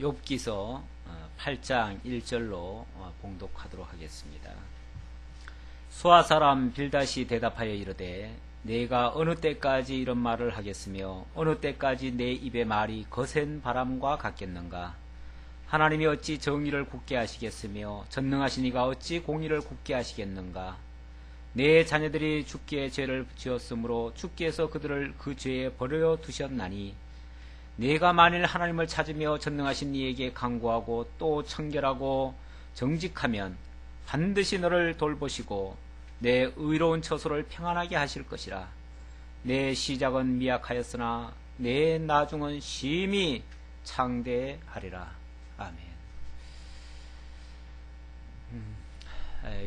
욥기서 8장 1절로 봉독하도록 하겠습니다. 수아 사람 빌닷이 대답하여 이르되 내가 어느 때까지 이런 말을 하겠으며 어느 때까지 내 입의 말이 거센 바람과 같겠는가. 하나님이 어찌 정의를 굳게 하시겠으며 전능하신 이가 어찌 공의를 굳게 하시겠는가. 내 자녀들이 주께 죄를 지었으므로 주께서 그들을 그 죄에 버려 두셨나니 내가 만일 하나님을 찾으며 전능하신 이에게 간구하고 또 청결하고 정직하면 반드시 너를 돌보시고 내 의로운 처소를 평안하게 하실 것이라. 내 시작은 미약하였으나 내 나중은 심히 창대하리라. 아멘.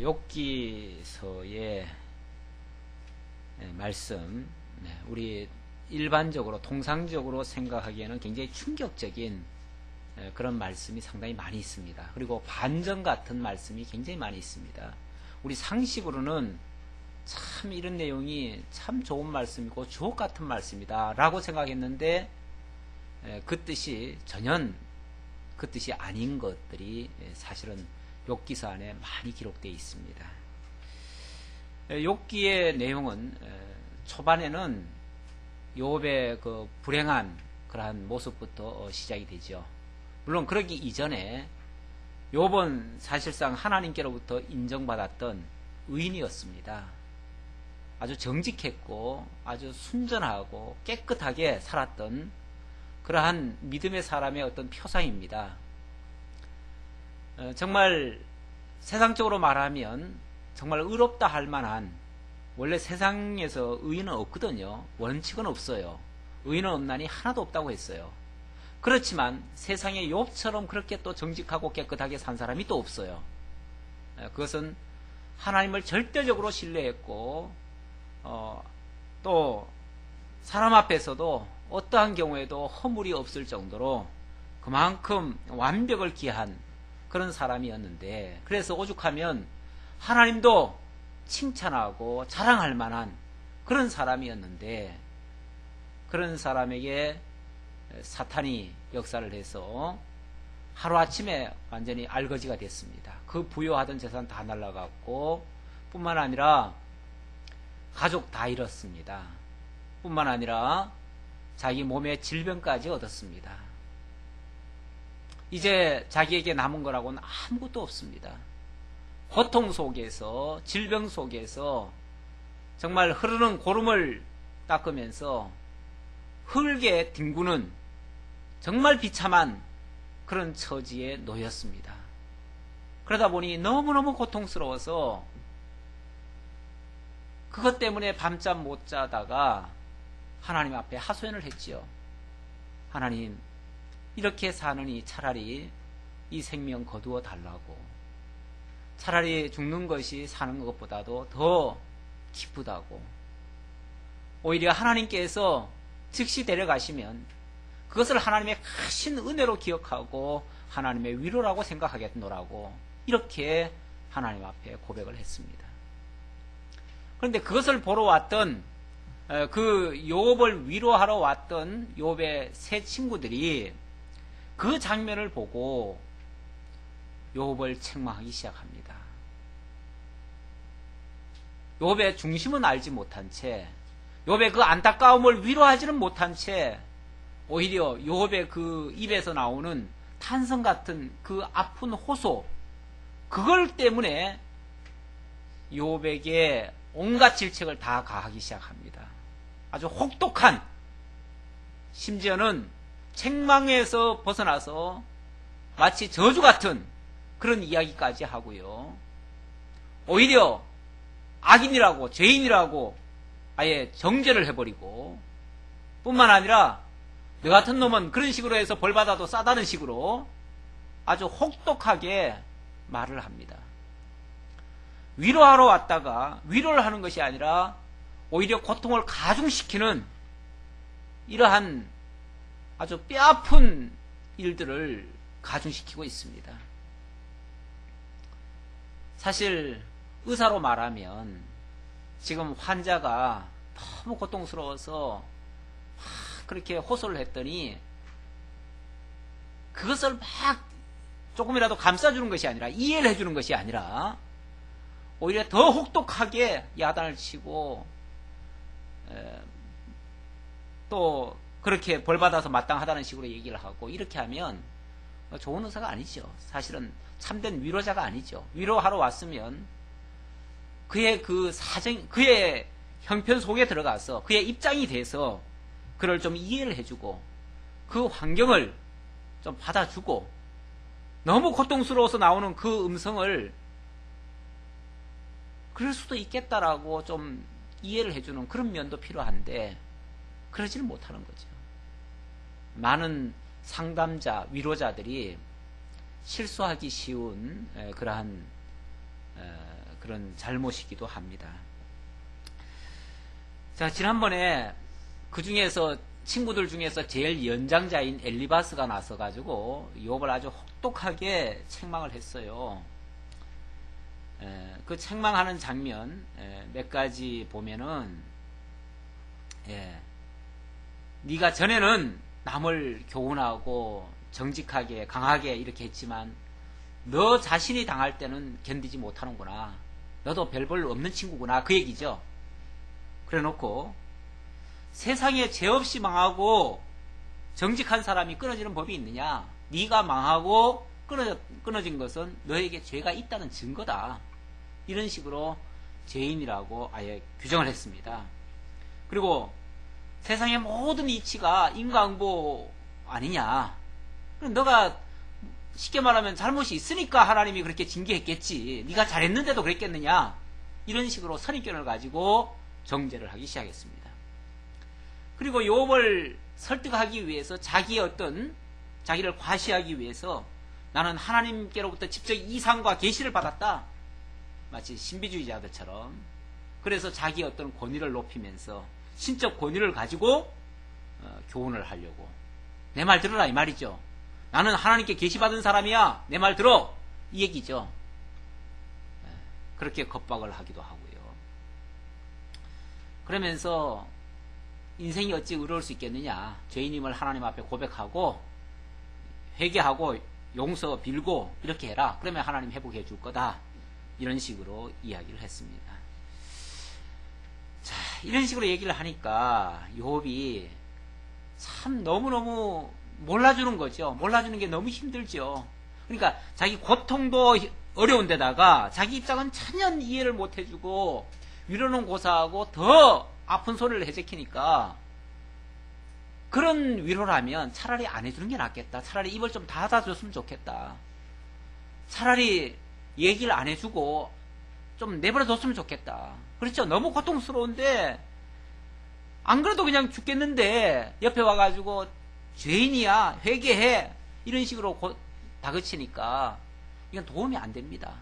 욥기서의 말씀, 우리 일반적으로 통상적으로 생각하기에는 굉장히 충격적인 그런 말씀이 상당히 많이 있습니다. 그리고 반전 같은 말씀이 굉장히 많이 있습니다. 우리 상식으로는 참 이런 내용이 참 좋은 말씀이고 주옥 같은 말씀이다 라고 생각했는데 그 뜻이 전혀 그 뜻이 아닌 것들이 사실은 욥기서 안에 많이 기록되어 있습니다. 욥기의 내용은 초반에는 욥의 그 불행한 그러한 모습부터 시작이 되죠. 물론 그러기 이전에 욥은 사실상 하나님께로부터 인정받았던 의인이었습니다. 아주 정직했고 아주 순전하고 깨끗하게 살았던 그러한 믿음의 사람의 어떤 표상입니다. 정말 세상적으로 말하면 정말 의롭다 할 만한, 원래 세상에서 의인은 없거든요. 원칙은 없어요. 의인은 없나니 하나도 없다고 했어요. 그렇지만 세상에 욥처럼 그렇게 또 정직하고 깨끗하게 산 사람이 또 없어요. 그것은 하나님을 절대적으로 신뢰했고 또 사람 앞에서도 어떠한 경우에도 허물이 없을 정도로 그만큼 완벽을 기한 그런 사람이었는데, 그래서 오죽하면 하나님도 칭찬하고 자랑할 만한 그런 사람이었는데, 그런 사람에게 사탄이 역사를 해서 하루아침에 완전히 알거지가 됐습니다. 그 부여하던 재산 다 날라갔고, 뿐만 아니라 가족 다 잃었습니다. 뿐만 아니라 자기 몸에 질병까지 얻었습니다. 이제 자기에게 남은 거라고는 아무것도 없습니다. 고통 속에서, 질병 속에서 정말 흐르는 고름을 닦으면서 흙에 뒹구는 정말 비참한 그런 처지에 놓였습니다. 그러다 보니 너무너무 고통스러워서 그것 때문에 밤잠 못 자다가 하나님 앞에 하소연을 했지요. 하나님, 이렇게 사느니 차라리 이 생명 거두어 달라고. 차라리 죽는 것이 사는 것보다도 더 기쁘다고. 오히려 하나님께서 즉시 데려가시면 그것을 하나님의 크신 은혜로 기억하고 하나님의 위로라고 생각하겠노라고, 이렇게 하나님 앞에 고백을 했습니다. 그런데 그것을 보러 왔던 그 욥을 위로하러 왔던 욥의 세 친구들이 그 장면을 보고 욥을 책망하기 시작합니다. 욥의 중심은 알지 못한 채, 욥의 그 안타까움을 위로하지는 못한 채, 오히려 욥의 그 입에서 나오는 탄성 같은 그 아픈 호소, 그걸 때문에 욥에게 온갖 질책을 다 가하기 시작합니다. 아주 혹독한, 심지어는 책망에서 벗어나서 마치 저주 같은 그런 이야기까지 하고요. 오히려 악인이라고, 죄인이라고 아예 정죄를 해버리고, 뿐만 아니라 너 같은 놈은 그런 식으로 해서 벌받아도 싸다는 식으로 아주 혹독하게 말을 합니다. 위로하러 왔다가 위로를 하는 것이 아니라 오히려 고통을 가중시키는 이러한 아주 뼈아픈 일들을 가중시키고 있습니다. 사실 의사로 말하면 지금 환자가 너무 고통스러워서 그렇게 호소를 했더니 그것을 막 조금이라도 감싸주는 것이 아니라, 이해를 해주는 것이 아니라 오히려 더 혹독하게 야단을 치고 또 그렇게 벌받아서 마땅하다는 식으로 얘기를 하고, 이렇게 하면 좋은 의사가 아니죠. 사실은 참된 위로자가 아니죠. 위로하러 왔으면 그의 그 사정, 그의 형편 속에 들어가서 그의 입장이 돼서 그를 좀 이해를 해주고 그 환경을 좀 받아주고, 너무 고통스러워서 나오는 그 음성을 그럴 수도 있겠다라고 좀 이해를 해주는 그런 면도 필요한데, 그러지는 못하는 거죠. 많은 상담자, 위로자들이 실수하기 쉬운 그러한 그런 잘못이기도 합니다. 자, 지난번에 그 중에서 친구들 중에서 제일 연장자인 엘리바스가 나서가지고 욥을 아주 혹독하게 책망을 했어요. 그 책망하는 장면 몇 가지 보면은, 네가 전에는 남을 교훈하고 정직하게 강하게 이렇게 했지만 너 자신이 당할 때는 견디지 못하는구나. 너도 별 볼 없는 친구구나. 그 얘기죠. 그래 놓고 세상에 죄 없이 망하고 정직한 사람이 끊어지는 법이 있느냐? 네가 망하고 끊어진 것은 너에게 죄가 있다는 증거다. 이런 식으로 죄인이라고 아예 규정을 했습니다. 그리고 세상의 모든 이치가 인과응보 아니냐? 그럼 너가 쉽게 말하면 잘못이 있으니까 하나님이 그렇게 징계했겠지. 네가 잘했는데도 그랬겠느냐? 이런 식으로 선입견을 가지고 정죄를 하기 시작했습니다. 그리고 욥을 설득하기 위해서 자기를 과시하기 위해서 나는 하나님께로부터 직접 이상과 계시를 받았다. 마치 신비주의자들처럼. 그래서 자기 어떤 권위를 높이면서 신적 권위를 가지고 교훈을 하려고. 내 말 들으라 이 말이죠. 나는 하나님께 계시받은 사람이야. 내 말 들어. 이 얘기죠. 그렇게 겁박을 하기도 하고요. 그러면서 인생이 어찌 의로울 수 있겠느냐. 죄인임을 하나님 앞에 고백하고 회개하고 용서 빌고 이렇게 해라. 그러면 하나님 회복해 줄 거다. 이런 식으로 이야기를 했습니다. 자, 이런 식으로 얘기를 하니까 욥이 참 너무너무 몰라주는 거죠. 몰라주는 게 너무 힘들죠. 그러니까 자기 고통도 어려운데다가 자기 입장은 전혀 이해를 못 해주고 위로는 고사하고 더 아픈 소리를 해제키니까, 그런 위로라면 차라리 안 해주는 게 낫겠다. 차라리 입을 좀 닫아줬으면 좋겠다. 차라리 얘기를 안 해주고 좀 내버려뒀으면 좋겠다. 그렇죠? 너무 고통스러운데 안 그래도 그냥 죽겠는데 옆에 와가지고 죄인이야 회개해 이런 식으로 다그치니까 이건 도움이 안 됩니다.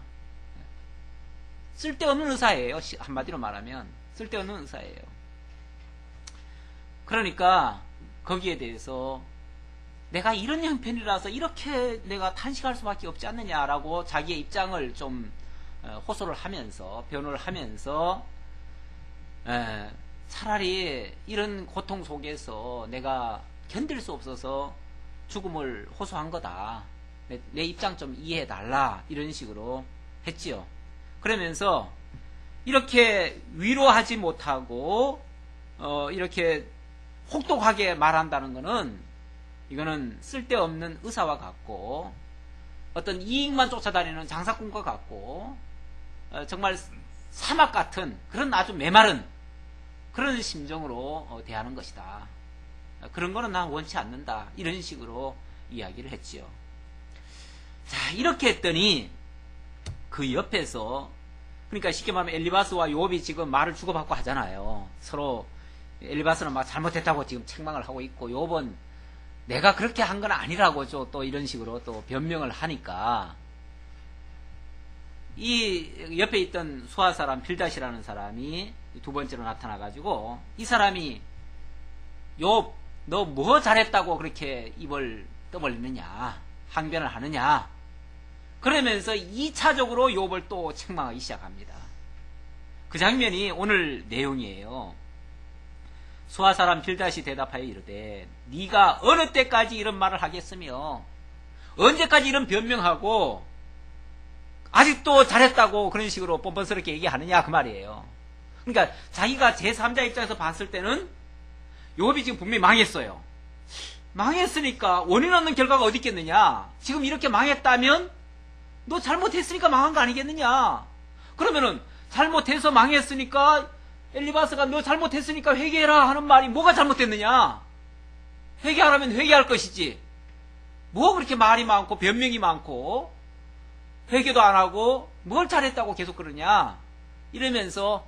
쓸데없는 의사예요. 한마디로 말하면 쓸데없는 의사예요. 그러니까 거기에 대해서 내가 이런 형편이라서 이렇게 내가 탄식할 수밖에 없지 않느냐라고 자기의 입장을 좀 호소를 하면서 변호를 하면서 차라리 이런 고통 속에서 내가 견딜 수 없어서 죽음을 호소한 거다. 내 입장 좀 이해해 달라. 이런 식으로 했지요. 그러면서 이렇게 위로하지 못하고 이렇게 혹독하게 말한다는 것은 이거는 쓸데없는 의사와 같고 어떤 이익만 쫓아다니는 장사꾼과 같고 정말 사막 같은 그런 아주 메마른 그런 심정으로 대하는 것이다. 그런 거는 난 원치 않는다. 이런 식으로 이야기를 했지요. 자, 이렇게 했더니 그 옆에서, 그러니까 쉽게 말하면 엘리바스와 욥이 지금 말을 주고받고 하잖아요. 서로 엘리바스는 막 잘못했다고 지금 책망을 하고 있고 욥은 내가 그렇게 한 건 아니라고 또 이런 식으로 또 변명을 하니까 이 옆에 있던 수아 사람 빌닷이라는 사람이 두 번째로 나타나가지고 이 사람이 욥 너 뭐 잘했다고 그렇게 입을 떠벌리느냐 항변을 하느냐 그러면서 2차적으로 욥을 또 책망하기 시작합니다. 그 장면이 오늘 내용이에요. 수아 사람 빌닷이 대답하여 이르되 네가 어느 때까지 이런 말을 하겠으며 언제까지 이런 변명하고 아직도 잘했다고 그런 식으로 뻔뻔스럽게 얘기하느냐 그 말이에요. 그러니까 자기가 제3자 입장에서 봤을 때는 욥이 지금 분명히 망했어요. 망했으니까 원인 없는 결과가 어디 있겠느냐. 지금 이렇게 망했다면 너 잘못했으니까 망한 거 아니겠느냐. 그러면은 잘못해서 망했으니까 엘리바스가 너 잘못했으니까 회개해라 하는 말이 뭐가 잘못됐느냐. 회개하라면 회개할 것이지. 뭐 그렇게 말이 많고 변명이 많고 회개도 안 하고 뭘 잘했다고 계속 그러냐. 이러면서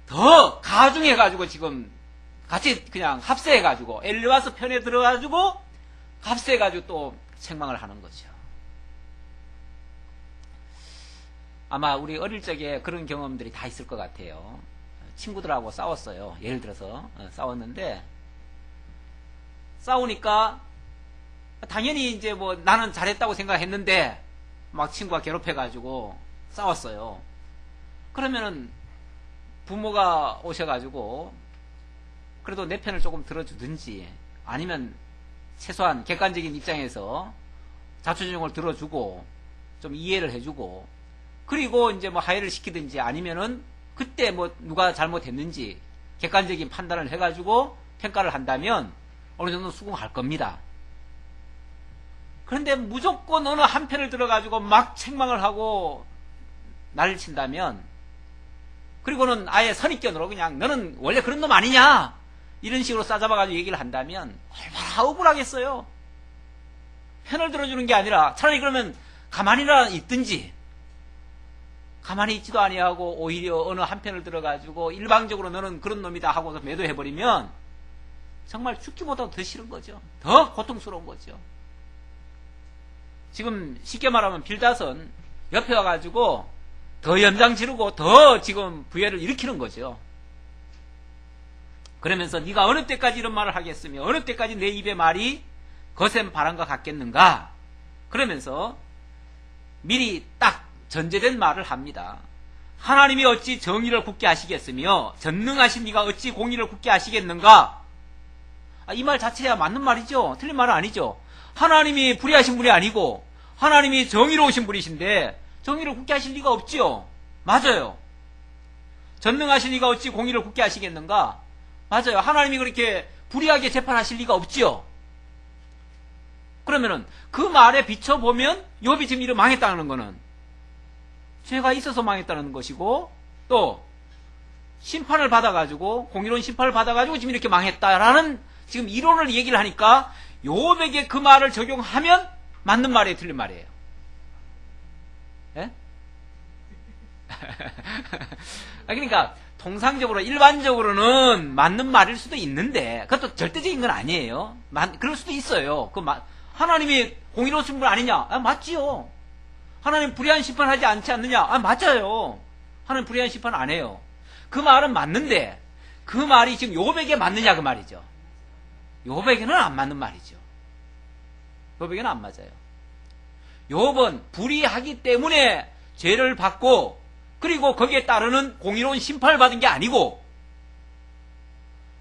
더 가중해가지고 지금 같이 그냥 합세해가지고 엘리바스 편에 들어가지고 합세해가지고 또 책망을 하는 거죠. 아마 우리 어릴 적에 그런 경험들이 다 있을 것 같아요. 친구들하고 싸웠어요. 예를 들어서 싸웠는데 싸우니까 당연히 이제 뭐 나는 잘했다고 생각했는데 막 친구가 괴롭혀가지고 싸웠어요. 그러면은 부모가 오셔가지고 그래도 내 편을 조금 들어주든지 아니면 최소한 객관적인 입장에서 자초지종을 들어주고 좀 이해를 해주고 그리고 이제 뭐 하해를 시키든지 아니면은 그때 뭐 누가 잘못했는지 객관적인 판단을 해가지고 평가를 한다면 어느 정도 수긍할 겁니다. 그런데 무조건 어느 한편을 들어가지고 막 책망을 하고 난리를 친다면 그리고는 아예 선입견으로 그냥 너는 원래 그런 놈 아니냐 이런 식으로 싸잡아가지고 얘기를 한다면 얼마나 억울하겠어요. 편을 들어주는 게 아니라 차라리 그러면 가만히나 있든지 가만히 있지도 아니하고 오히려 어느 한편을 들어가지고 일방적으로 너는 그런 놈이다 하고서 매도해버리면 정말 죽기보다 더 싫은 거죠. 더 고통스러운 거죠. 지금 쉽게 말하면 빌닷은 옆에 와가지고 더 연장 지르고 더 지금 부해를 일으키는 거죠. 그러면서 네가 어느 때까지 이런 말을 하겠으며 어느 때까지 내 입의 말이 거센 바람과 같겠는가 그러면서 미리 딱 전제된 말을 합니다. 하나님이 어찌 정의를 굳게 하시겠으며 전능하신 네가 어찌 공의를 굳게 하시겠는가. 이 말 자체야 맞는 말이죠. 틀린 말은 아니죠. 하나님이 불의하신 분이 아니고 하나님이 정의로우신 분이신데 정의를 굳게 하실 리가 없지요. 맞아요. 전능하신 이가 어찌 공의를 굳게 하시겠는가. 맞아요. 하나님이 그렇게 불의하게 재판하실 리가 없지요. 그러면은 그 말에 비춰보면 욥이 지금 이렇게 망했다는 거는 죄가 있어서 망했다는 것이고 또 심판을 받아가지고 공의로운 심판을 받아가지고 지금 이렇게 망했다라는 지금 이론을 얘기를 하니까 욥에게 그 말을 적용하면 맞는 말이에요, 틀린 말이에요? 예? 그러니까 통상적으로 일반적으로는 맞는 말일 수도 있는데 그것도 절대적인 건 아니에요. 그럴 수도 있어요. 하나님이 공의로우신 분 아니냐? 맞지요. 하나님 불의한 심판하지 않지 않느냐? 맞아요. 하나님 불의한 심판 안 해요. 그 말은 맞는데 그 말이 지금 욥에게 맞느냐 그 말이죠. 욥에게는 안 맞는 말이죠. 욥에게는 안 맞아요. 욥은 불의하기 때문에 죄를 받고 그리고 거기에 따르는 공의로운 심판을 받은 게 아니고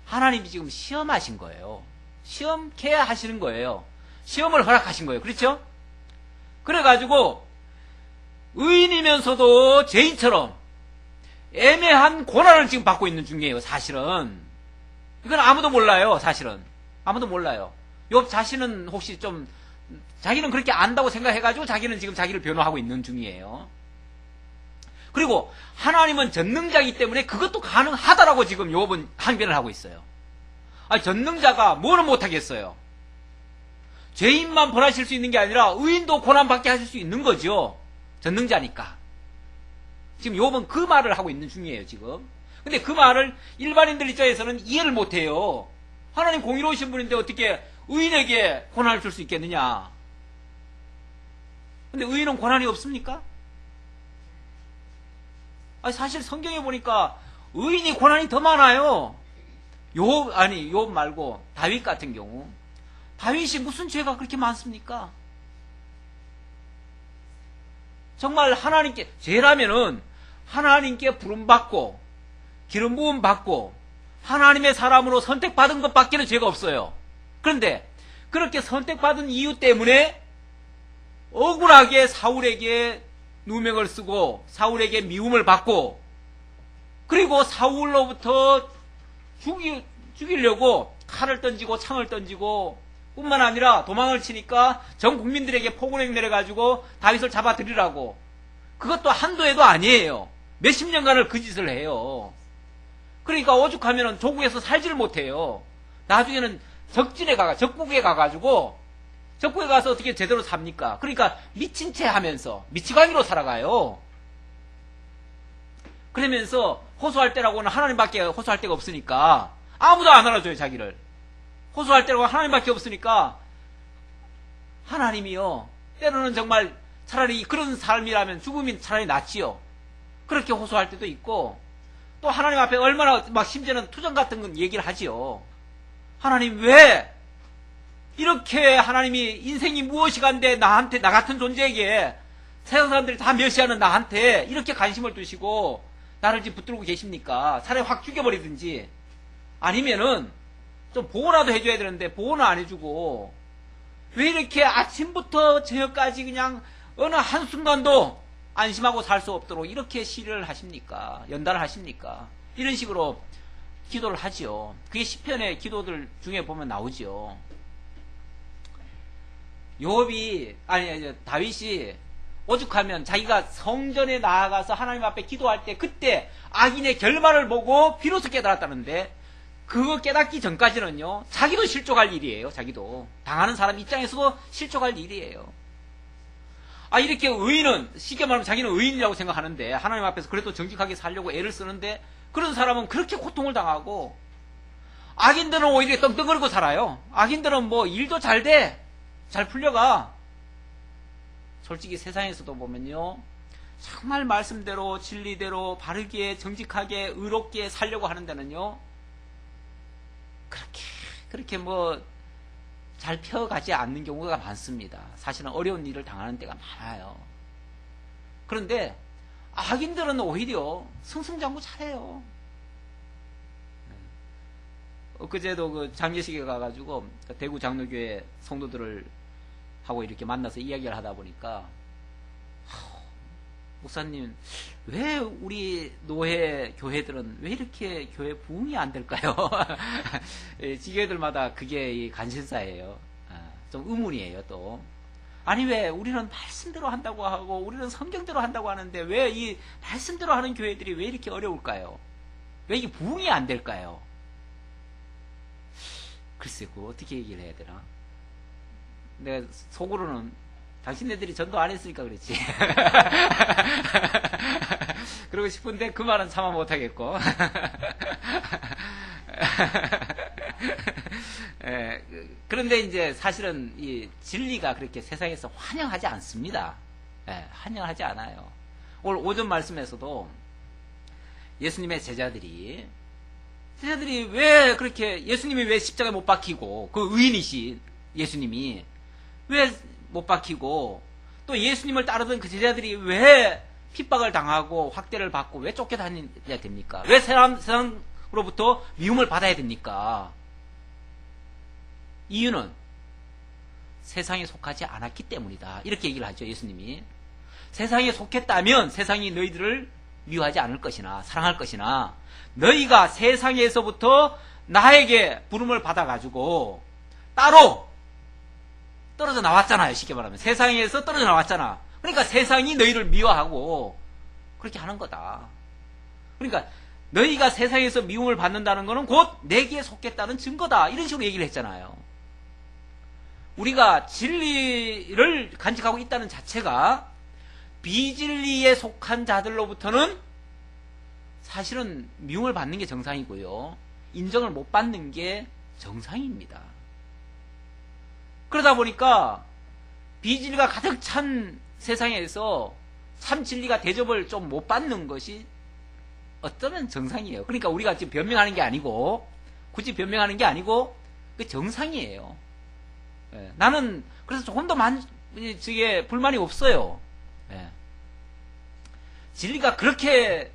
하나님이 지금 시험하신 거예요. 시험케 하시는 거예요. 시험을 허락하신 거예요. 그렇죠? 그래가지고 의인이면서도 죄인처럼 애매한 고난을 지금 받고 있는 중이에요. 사실은 이건 아무도 몰라요. 사실은 아무도 몰라요. 욥 자신은 혹시 좀 자기는 그렇게 안다고 생각해가지고 자기는 지금 자기를 변호하고 있는 중이에요. 그리고 하나님은 전능자이기 때문에 그것도 가능하다라고 지금 욥은 항변을 하고 있어요. 전능자가 뭐는 못하겠어요. 죄인만 벌하실 수 있는 게 아니라 의인도 고난받게 하실 수 있는 거죠. 전능자니까. 지금 욥은 그 말을 하고 있는 중이에요, 지금. 근데 그 말을 일반인들 입장에서는 이해를 못해요. 하나님 공의로우신 분인데 어떻게 의인에게 고난을 줄 수 있겠느냐. 근데 의인은 고난이 없습니까? 사실 성경에 보니까 의인이 고난이 더 많아요. 욥 말고 다윗 같은 경우. 다윗이 무슨 죄가 그렇게 많습니까? 정말 하나님께, 죄라면은 하나님께 부름받고, 기름 부음 받고, 하나님의 사람으로 선택받은 것밖에는 죄가 없어요. 그런데, 그렇게 선택받은 이유 때문에 억울하게 사울에게 누명을 쓰고 사울에게 미움을 받고 그리고 사울로부터 죽이려고 칼을 던지고 창을 던지고 뿐만 아니라 도망을 치니까 전 국민들에게 포고령 내려가지고 다윗을 잡아들이라고. 그것도 한두 해도 아니에요. 몇십 년간을 그 짓을 해요. 그러니까 오죽하면 조국에서 살지를 못해요. 나중에는 적국에 가가지고 적국에 가서 어떻게 제대로 삽니까? 그러니까 미친 채 하면서 미치광이로 살아가요. 그러면서 호소할 때라고는 하나님밖에 호소할 데가 없으니까 아무도 안 알아줘요. 자기를 호소할 때라고 하나님밖에 없으니까 하나님이요, 때로는 정말 차라리 그런 삶이라면 죽음이 차라리 낫지요. 그렇게 호소할 때도 있고, 또 하나님 앞에 얼마나 막 심지어는 투정 같은 건 얘기를 하지요. 하나님 왜 이렇게 하나님이 인생이 무엇이간데 나한테, 나 같은 존재에게 세상 사람들이 다 멸시하는 나한테 이렇게 관심을 두시고 나를 지금 붙들고 계십니까? 차라리 확 죽여버리든지 아니면은 좀 보호라도 해줘야 되는데 보호는 안 해주고 왜 이렇게 아침부터 저녁까지 그냥 어느 한순간도 안심하고 살 수 없도록 이렇게 시를 하십니까? 연달을 하십니까? 이런 식으로 기도를 하지요. 그게 시편의 기도들 중에 보면 나오지요. 다윗이 오죽하면 자기가 성전에 나아가서 하나님 앞에 기도할 때 그때 악인의 결말을 보고 비로소 깨달았다는데 그거 깨닫기 전까지는요, 자기도 실족할 일이에요. 자기도 당하는 사람 입장에서도 실족할 일이에요. 이렇게 의인은 쉽게 말하면 자기는 의인이라고 생각하는데 하나님 앞에서 그래도 정직하게 살려고 애를 쓰는데 그런 사람은 그렇게 고통을 당하고 악인들은 오히려 떵떵거리고 살아요. 악인들은 뭐 일도 잘 돼, 잘 풀려가. 솔직히 세상에서도 보면요, 정말 말씀대로 진리대로 바르게 정직하게 의롭게 살려고 하는 데는요 그렇게 뭐 잘 펴가지 않는 경우가 많습니다. 사실은 어려운 일을 당하는 때가 많아요. 그런데 악인들은 오히려 승승장구 잘해요. 엊그제도 그 장례식에 가가지고 대구 장로교회 성도들을 하고 이렇게 만나서 이야기를 하다 보니까 목사님, 왜 우리 노회 교회들은 왜 이렇게 교회 부흥이 안 될까요? 지교회들마다 그게 관심사예요. 좀 의문이에요. 또 아니 왜 우리는 말씀대로 한다고 하고 우리는 성경대로 한다고 하는데 왜 이 말씀대로 하는 교회들이 왜 이렇게 어려울까요? 왜 이게 부흥이 안 될까요? 글쎄, 그거 어떻게 얘기를 해야 되나? 내가 속으로는 당신네들이 전도 안 했으니까 그렇지. 그러고 싶은데 그 말은 참아 못하겠고. 그런데 이제 사실은 이 진리가 그렇게 세상에서 환영하지 않습니다. 환영하지 않아요. 오늘 오전 말씀에서도 예수님의 제자들이 왜 그렇게, 예수님이 왜 십자가에 못 박히고, 그 의인이신 예수님이 왜 못 박히고, 또 예수님을 따르던 그 제자들이 왜 핍박을 당하고 확대를 받고 왜 쫓겨다녀야 됩니까? 왜 세상으로부터 미움을 받아야 됩니까? 이유는 세상에 속하지 않았기 때문이다. 이렇게 얘기를 하죠, 예수님이. 세상에 속했다면 세상이 너희들을 미워하지 않을 것이나 사랑할 것이나, 너희가 세상에서부터 나에게 부름을 받아가지고 따로 떨어져 나왔잖아요. 쉽게 말하면 세상에서 떨어져 나왔잖아. 그러니까 세상이 너희를 미워하고 그렇게 하는 거다. 그러니까 너희가 세상에서 미움을 받는다는 것은 곧 내게 속했다는 증거다. 이런 식으로 얘기를 했잖아요. 우리가 진리를 간직하고 있다는 자체가 비진리에 속한 자들로부터는 사실은 미움을 받는 게 정상이고요, 인정을 못 받는 게 정상입니다. 그러다 보니까 비진리가 가득 찬 세상에서 참 진리가 대접을 좀 못 받는 것이 어쩌면 정상이에요. 그러니까 우리가 지금 변명하는 게 아니고, 굳이 변명하는 게 아니고 그 정상이에요. 나는 그래서 조금 더 저게 불만이 없어요. 진리가 그렇게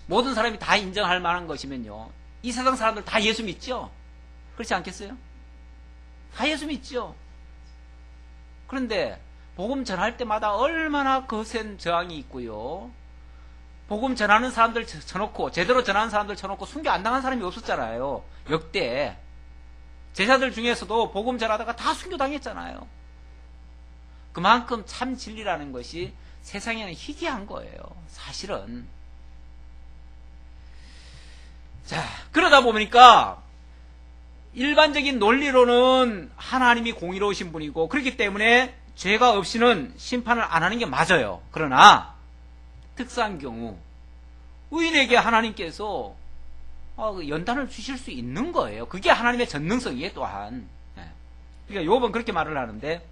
모든 사람이 다 인정할 만한 것이면요, 이 세상 사람들 다 예수 믿죠? 그렇지 않겠어요? 다 예수 믿죠? 그런데 복음 전할 때마다 얼마나 거센 저항이 있고요. 복음 전하는 사람들 쳐놓고, 제대로 전하는 사람들 쳐놓고 순교 안 당한 사람이 없었잖아요. 역대. 제자들 중에서도 복음 전하다가 다 순교당했잖아요. 그만큼 참 진리라는 것이 세상에는 희귀한 거예요. 사실은. 자, 그러다 보니까 일반적인 논리로는 하나님이 공의로우신 분이고 그렇기 때문에 죄가 없이는 심판을 안 하는 게 맞아요. 그러나 특수한 경우 의인에게 하나님께서 연단을 주실 수 있는 거예요. 그게 하나님의 전능성이에요. 또한. 그러니까 욥은 그렇게 말을 하는데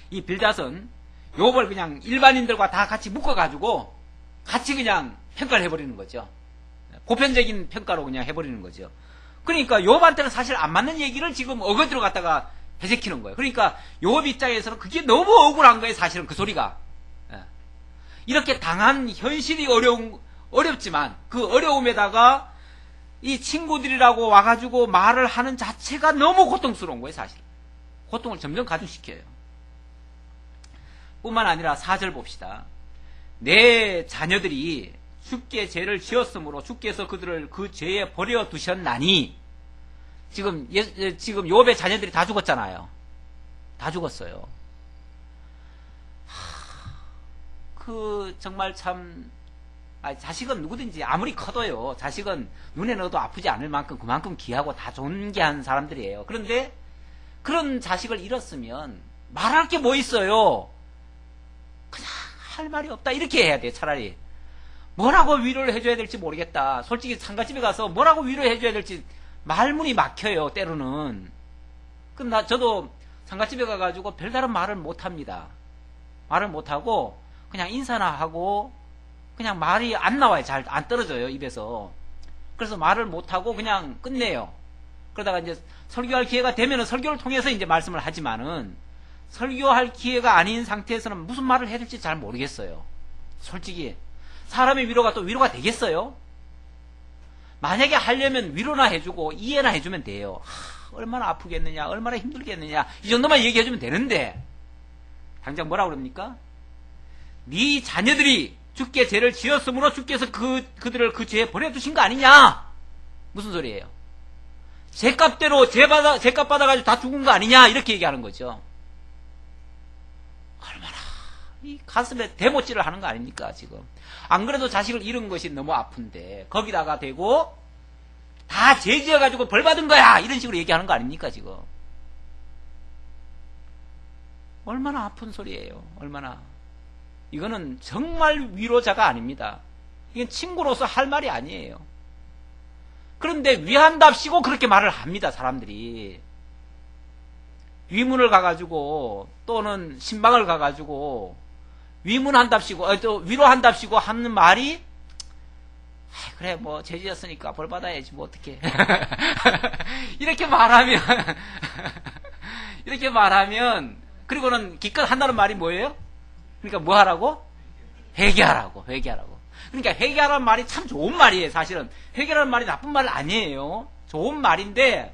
이 빌닷은 욥을 그냥 일반인들과 다 같이 묶어가지고 같이 그냥 평가를 해버리는 거죠. 보편적인 평가로 그냥 해버리는 거죠. 그러니까 욥한테는 사실 안 맞는 얘기를 지금 어거지로 갖다가 배제키는 거예요. 그러니까 욥 입장에서는 그게 너무 억울한 거예요. 사실은 그 소리가. 이렇게 당한 현실이 어렵지만 그 어려움에다가 이 친구들이라고 와가지고 말을 하는 자체가 너무 고통스러운 거예요. 사실. 고통을 점점 가중시켜요. 뿐만 아니라 4절 봅시다. 내 자녀들이 주께 죄를 지었으므로 주께서 그들을 그 죄에 버려 두셨나니. 지금 욥의 자녀들이 다 죽었잖아요. 다 죽었어요. 정말 참 자식은 누구든지 아무리 커도요. 자식은 눈에 넣어도 아프지 않을 만큼 그만큼 귀하고 다 존귀한 사람들이에요. 그런데 그런 자식을 잃었으면 말할 게 뭐 있어요? 그냥 할 말이 없다 이렇게 해야 돼. 차라리 뭐라고 위로를 해줘야 될지 모르겠다. 솔직히 상가집에 가서 뭐라고 위로해줘야 될지 말문이 막혀요. 때로는. 저도 상가집에 가가지고 별다른 말을 못합니다. 말을 못하고 그냥 인사나 하고 그냥 말이 안 나와요. 잘 안 떨어져요. 입에서. 그래서 말을 못하고 그냥 끝내요. 그러다가 이제 설교할 기회가 되면은 설교를 통해서 이제 말씀을 하지만은 설교할 기회가 아닌 상태에서는 무슨 말을 해야 될지 잘 모르겠어요. 솔직히. 사람의 위로가 또 위로가 되겠어요? 만약에 하려면 위로나 해주고 이해나 해주면 돼요. 얼마나 아프겠느냐, 얼마나 힘들겠느냐 이 정도만 얘기해주면 되는데 당장 뭐라고 그럽니까? 네 자녀들이 주께 죄를 지었으므로 주께서 그들을 그 죄에 버려두신 거 아니냐? 무슨 소리예요? 죄값대로 죄값 받아가지고 다 죽은 거 아니냐? 이렇게 얘기하는 거죠. 얼마나 이 가슴에 대못질을 하는 거 아닙니까 지금? 안 그래도 자식을 잃은 것이 너무 아픈데 거기다가 대고 다 죄 지어가지고 벌 받은 거야 이런 식으로 얘기하는 거 아닙니까 지금? 얼마나 아픈 소리예요. 얼마나. 이거는 정말 위로자가 아닙니다. 이건 친구로서 할 말이 아니에요. 그런데 위한답시고 그렇게 말을 합니다. 사람들이. 위문을 가가지고 또는 신방을 가가지고 위문한답시고 또 위로한답시고 하는 말이 그래 뭐 죄지었으니까 벌 받아야지 뭐 어떡해 이렇게 말하면 그리고는 기껏 한다는 말이 뭐예요? 그러니까 뭐 하라고? 회개하라고. 그러니까 회개하라는 말이 참 좋은 말이에요. 사실은 회개라는 말이 나쁜 말 아니에요. 좋은 말인데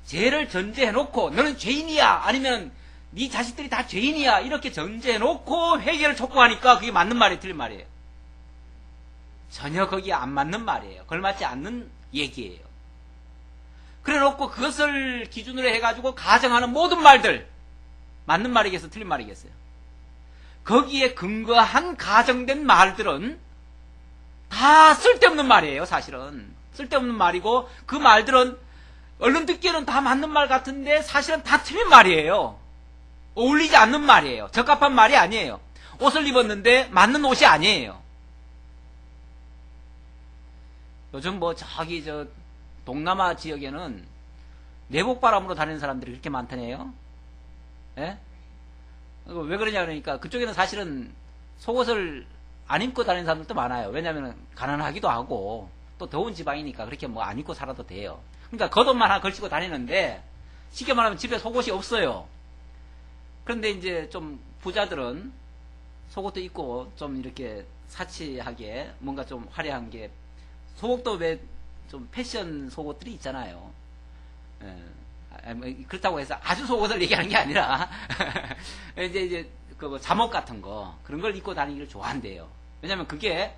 죄를 전제해놓고 너는 죄인이야 아니면 네 자식들이 다 죄인이야 이렇게 전제해놓고 회개를 촉구하니까 그게 맞는 말이에요, 틀린 말이에요? 전혀 거기에 안 맞는 말이에요. 걸맞지 않는 얘기예요. 그래놓고 그것을 기준으로 해가지고 가정하는 모든 말들 맞는 말이겠어요, 틀린 말이겠어요? 거기에 근거한 가정된 말들은 다 쓸데없는 말이에요. 사실은 쓸데없는 말이고 그 말들은 얼른 듣기에는 다 맞는 말 같은데 사실은 다 틀린 말이에요. 어울리지 않는 말이에요. 적합한 말이 아니에요. 옷을 입었는데 맞는 옷이 아니에요. 요즘 동남아 지역에는 내복바람으로 다니는 사람들이 그렇게 많다네요. 예? 왜 그러냐 그러니까 그쪽에는 사실은 속옷을 안 입고 다니는 사람들도 많아요. 왜냐하면 가난하기도 하고 또 더운 지방이니까 그렇게 뭐 안 입고 살아도 돼요. 그러니까 겉옷만 하나 걸치고 다니는데 쉽게 말하면 집에 속옷이 없어요. 그런데 이제 좀 부자들은 속옷도 입고 좀 이렇게 사치하게 뭔가 좀 화려한 게 속옷도 왜 좀 패션 속옷들이 있잖아요. 그렇다고 해서 아주 속옷을 얘기하는 게 아니라 이제 그 잠옷 같은 거 그런 걸 입고 다니기를 좋아한대요. 왜냐하면 그게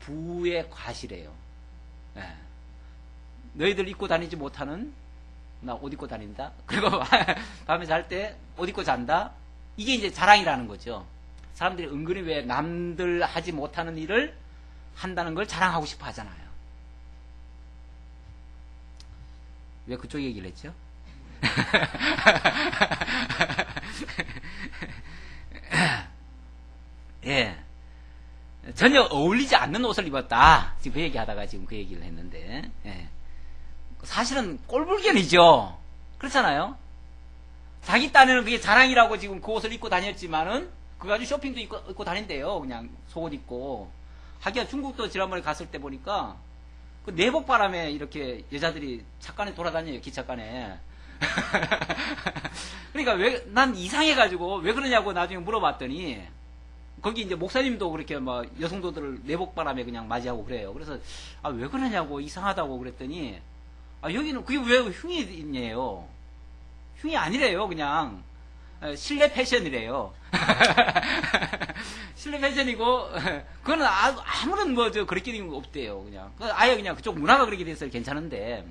부의 과시래요. 예. 너희들 입고 다니지 못하는 나 옷 입고 다닌다. 그리고 밤에 잘 때 옷 입고 잔다. 이게 이제 자랑이라는 거죠. 사람들이 은근히 왜 남들 하지 못하는 일을 한다는 걸 자랑하고 싶어 하잖아요. 왜 그쪽 얘기를 했죠? 예. 전혀 어울리지 않는 옷을 입었다. 지금 그 얘기 하다가 지금 그 얘기를 했는데, 예. 사실은 꼴불견이죠. 그렇잖아요? 자기 딴에는 그게 자랑이라고 지금 그 옷을 입고 다녔지만은, 그거 가지고 쇼핑도 입고 다닌대요. 그냥 속옷 입고. 하기야 중국도 지난번에 갔을 때 보니까, 그 내복바람에 이렇게 여자들이 착간에 돌아다녀요. 기차간에. 그러니까 난 이상해가지고 왜 그러냐고 나중에 물어봤더니, 거기 이제 목사님도 그렇게 막 여성도들을 내복바람에 그냥 맞이하고 그래요. 그래서, 왜 그러냐고 이상하다고 그랬더니, 여기는 그게 왜 흉이 있냐요. 흉이 아니래요. 그냥 실내 패션이래요. 실내 패션이고 그거는 아무런 뭐 저 그렇게 없대요. 그냥 아예 그냥 그쪽 문화가 그렇게 돼서 괜찮은데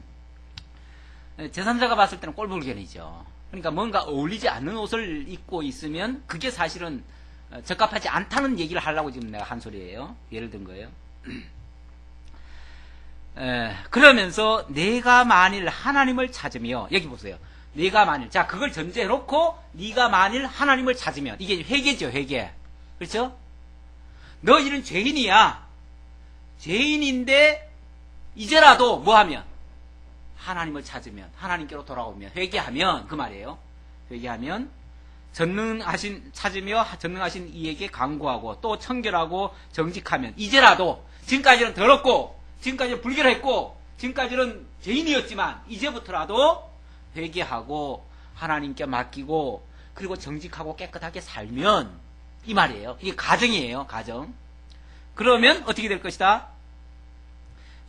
제3자가 봤을 때는 꼴불견이죠. 그러니까 뭔가 어울리지 않는 옷을 입고 있으면 그게 사실은 적합하지 않다는 얘기를 하려고 지금 내가 한 소리예요. 예를 든 거예요. 그러면서 내가 만일 하나님을 찾으며, 여기 보세요. 내가 만일, 자 그걸 전제해놓고 네가 만일 하나님을 찾으면, 이게 회개죠. 회개. 그렇죠? 너희는 죄인이야. 죄인인데 이제라도 뭐하면 하나님을 찾으면, 하나님께로 돌아오면, 회개하면, 그 말이에요. 회개하면 찾으며 전능하신 이에게 간구하고 또 청결하고 정직하면, 이제라도 지금까지는 더럽고 지금까지는 불결했고 지금까지는 죄인이었지만 이제부터라도 회개하고 하나님께 맡기고 그리고 정직하고 깨끗하게 살면, 이 말이에요. 이게 가정이에요. 가정. 그러면 어떻게 될 것이다?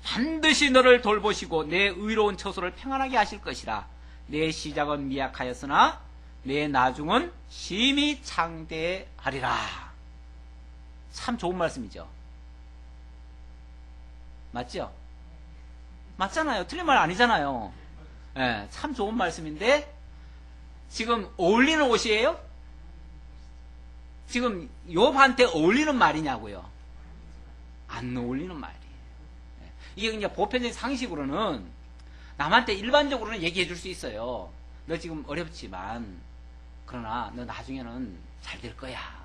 반드시 너를 돌보시고 내 의로운 처소를 평안하게 하실 것이라. 내 시작은 미약하였으나 내 나중은 심히 창대하리라. 참 좋은 말씀이죠. 맞죠? 맞잖아요. 틀린 말 아니잖아요. 예, 참 좋은 말씀인데 지금 어울리는 옷이에요? 지금 욥한테 어울리는 말이냐고요? 안 어울리는 말이에요. 예, 이게 그냥 보편적인 상식으로는 남한테 일반적으로는 얘기해 줄 수 있어요. 너 지금 어렵지만 그러나 너 나중에는 잘 될 거야.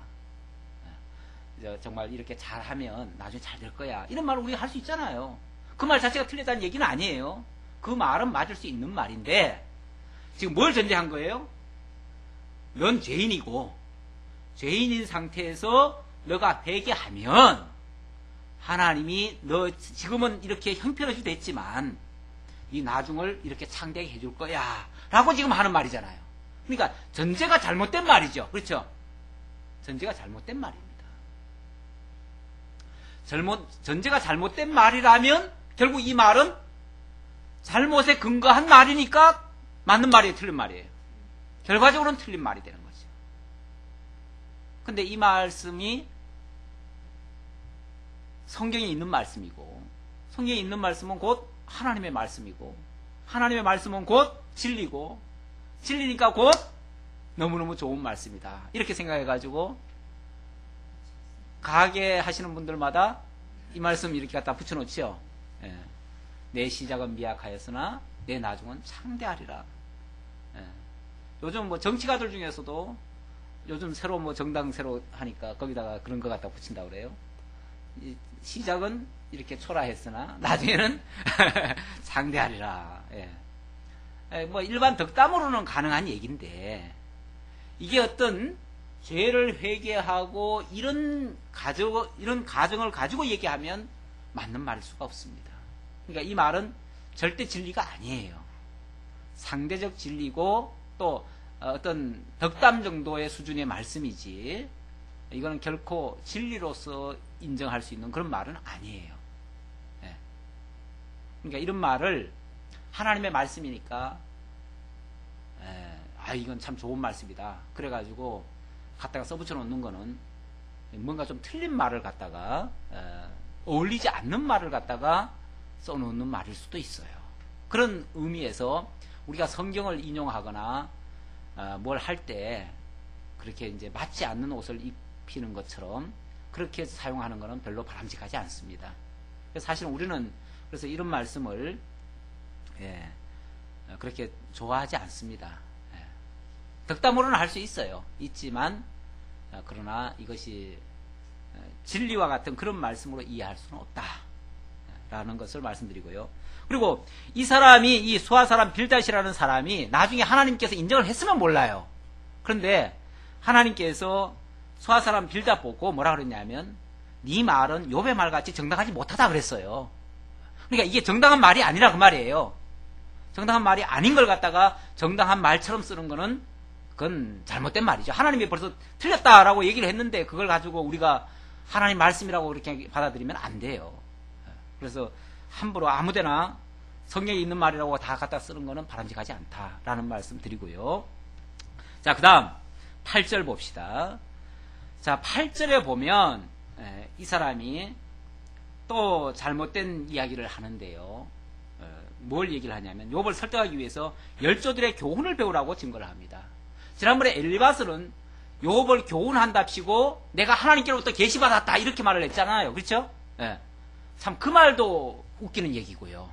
정말 이렇게 잘하면 나중에 잘 될 거야. 이런 말을 우리가 할 수 있잖아요. 그 말 자체가 틀리다는 얘기는 아니에요. 그 말은 맞을 수 있는 말인데 지금 뭘 전제한 거예요? 넌 죄인이고 죄인인 상태에서 너가 회개하면 하나님이 너 지금은 이렇게 형편없이 됐지만 이 나중을 이렇게 창대하게 해줄 거야 라고 지금 하는 말이잖아요. 그러니까 전제가 잘못된 말이죠. 그렇죠? 전제가 잘못된 말입니다. 전제가 잘못된 말이라면 결국 이 말은 잘못에 근거한 말이니까 맞는 말이에요, 틀린 말이에요? 결과적으로는 틀린 말이 되는 거죠. 근데 이 말씀이 성경에 있는 말씀이고, 성경에 있는 말씀은 곧 하나님의 말씀이고, 하나님의 말씀은 곧 진리고, 진리니까 곧 너무너무 좋은 말씀이다. 이렇게 생각해가지고 가게 하시는 분들마다 이 말씀 이렇게 갖다 붙여놓지요. 예. 내 시작은 미약하였으나 내 나중은 창대하리라. 예. 요즘 뭐 정치가들 중에서도 요즘 새로 뭐 정당 새로 하니까 거기다가 그런 거 갖다 붙인다고 그래요. 시작은 이렇게 초라했으나 나중에는 창대하리라. 예. 예, 뭐 일반 덕담으로는 가능한 얘기인데 이게 어떤 죄를 회개하고 이런 가정을 가지고 얘기하면 맞는 말일 수가 없습니다. 그러니까 이 말은 절대 진리가 아니에요. 상대적 진리고 또 어떤 덕담 정도의 수준의 말씀이지 이거는 결코 진리로서 인정할 수 있는 그런 말은 아니에요. 네. 그러니까 이런 말을 하나님의 말씀이니까 이건 참 좋은 말씀이다. 그래가지고 갖다가 써붙여 놓는 거는 뭔가 좀 틀린 말을 갖다가 어울리지 않는 말을 갖다가 써놓는 말일 수도 있어요. 그런 의미에서 우리가 성경을 인용하거나 뭘 할 때 그렇게 이제 맞지 않는 옷을 입히는 것처럼 그렇게 해서 사용하는 것은 별로 바람직하지 않습니다. 사실 우리는 그래서 이런 말씀을 그렇게 좋아하지 않습니다. 덕담으로는 할 수 있어요. 있지만 그러나 이것이 진리와 같은 그런 말씀으로 이해할 수는 없다라는 것을 말씀드리고요. 그리고 이 사람이 이 수아 사람 빌닷이라는 사람이 나중에 하나님께서 인정을 했으면 몰라요. 그런데 하나님께서 수아 사람 빌닷 보고 뭐라 그랬냐면 네 말은 욥의 말같이 정당하지 못하다 그랬어요. 그러니까 이게 정당한 말이 아니라 그 말이에요. 정당한 말이 아닌 걸 갖다가 정당한 말처럼 쓰는 거는 그건 잘못된 말이죠. 하나님이 벌써 틀렸다라고 얘기를 했는데 그걸 가지고 우리가 하나님 말씀이라고 그렇게 받아들이면 안 돼요. 그래서 함부로 아무데나 성경에 있는 말이라고 다 갖다 쓰는 거는 바람직하지 않다라는 말씀 드리고요. 자, 그 다음 8절 봅시다. 자, 8절에 보면 이 사람이 또 잘못된 이야기를 하는데요. 뭘 얘기를 하냐면 욥을 설득하기 위해서 열조들의 교훈을 배우라고 증거를 합니다. 지난번에 엘리바스는 욥을 교훈한답시고 내가 하나님께로부터 계시받았다 이렇게 말을 했잖아요. 그렇죠? 참 그 말도 웃기는 얘기고요.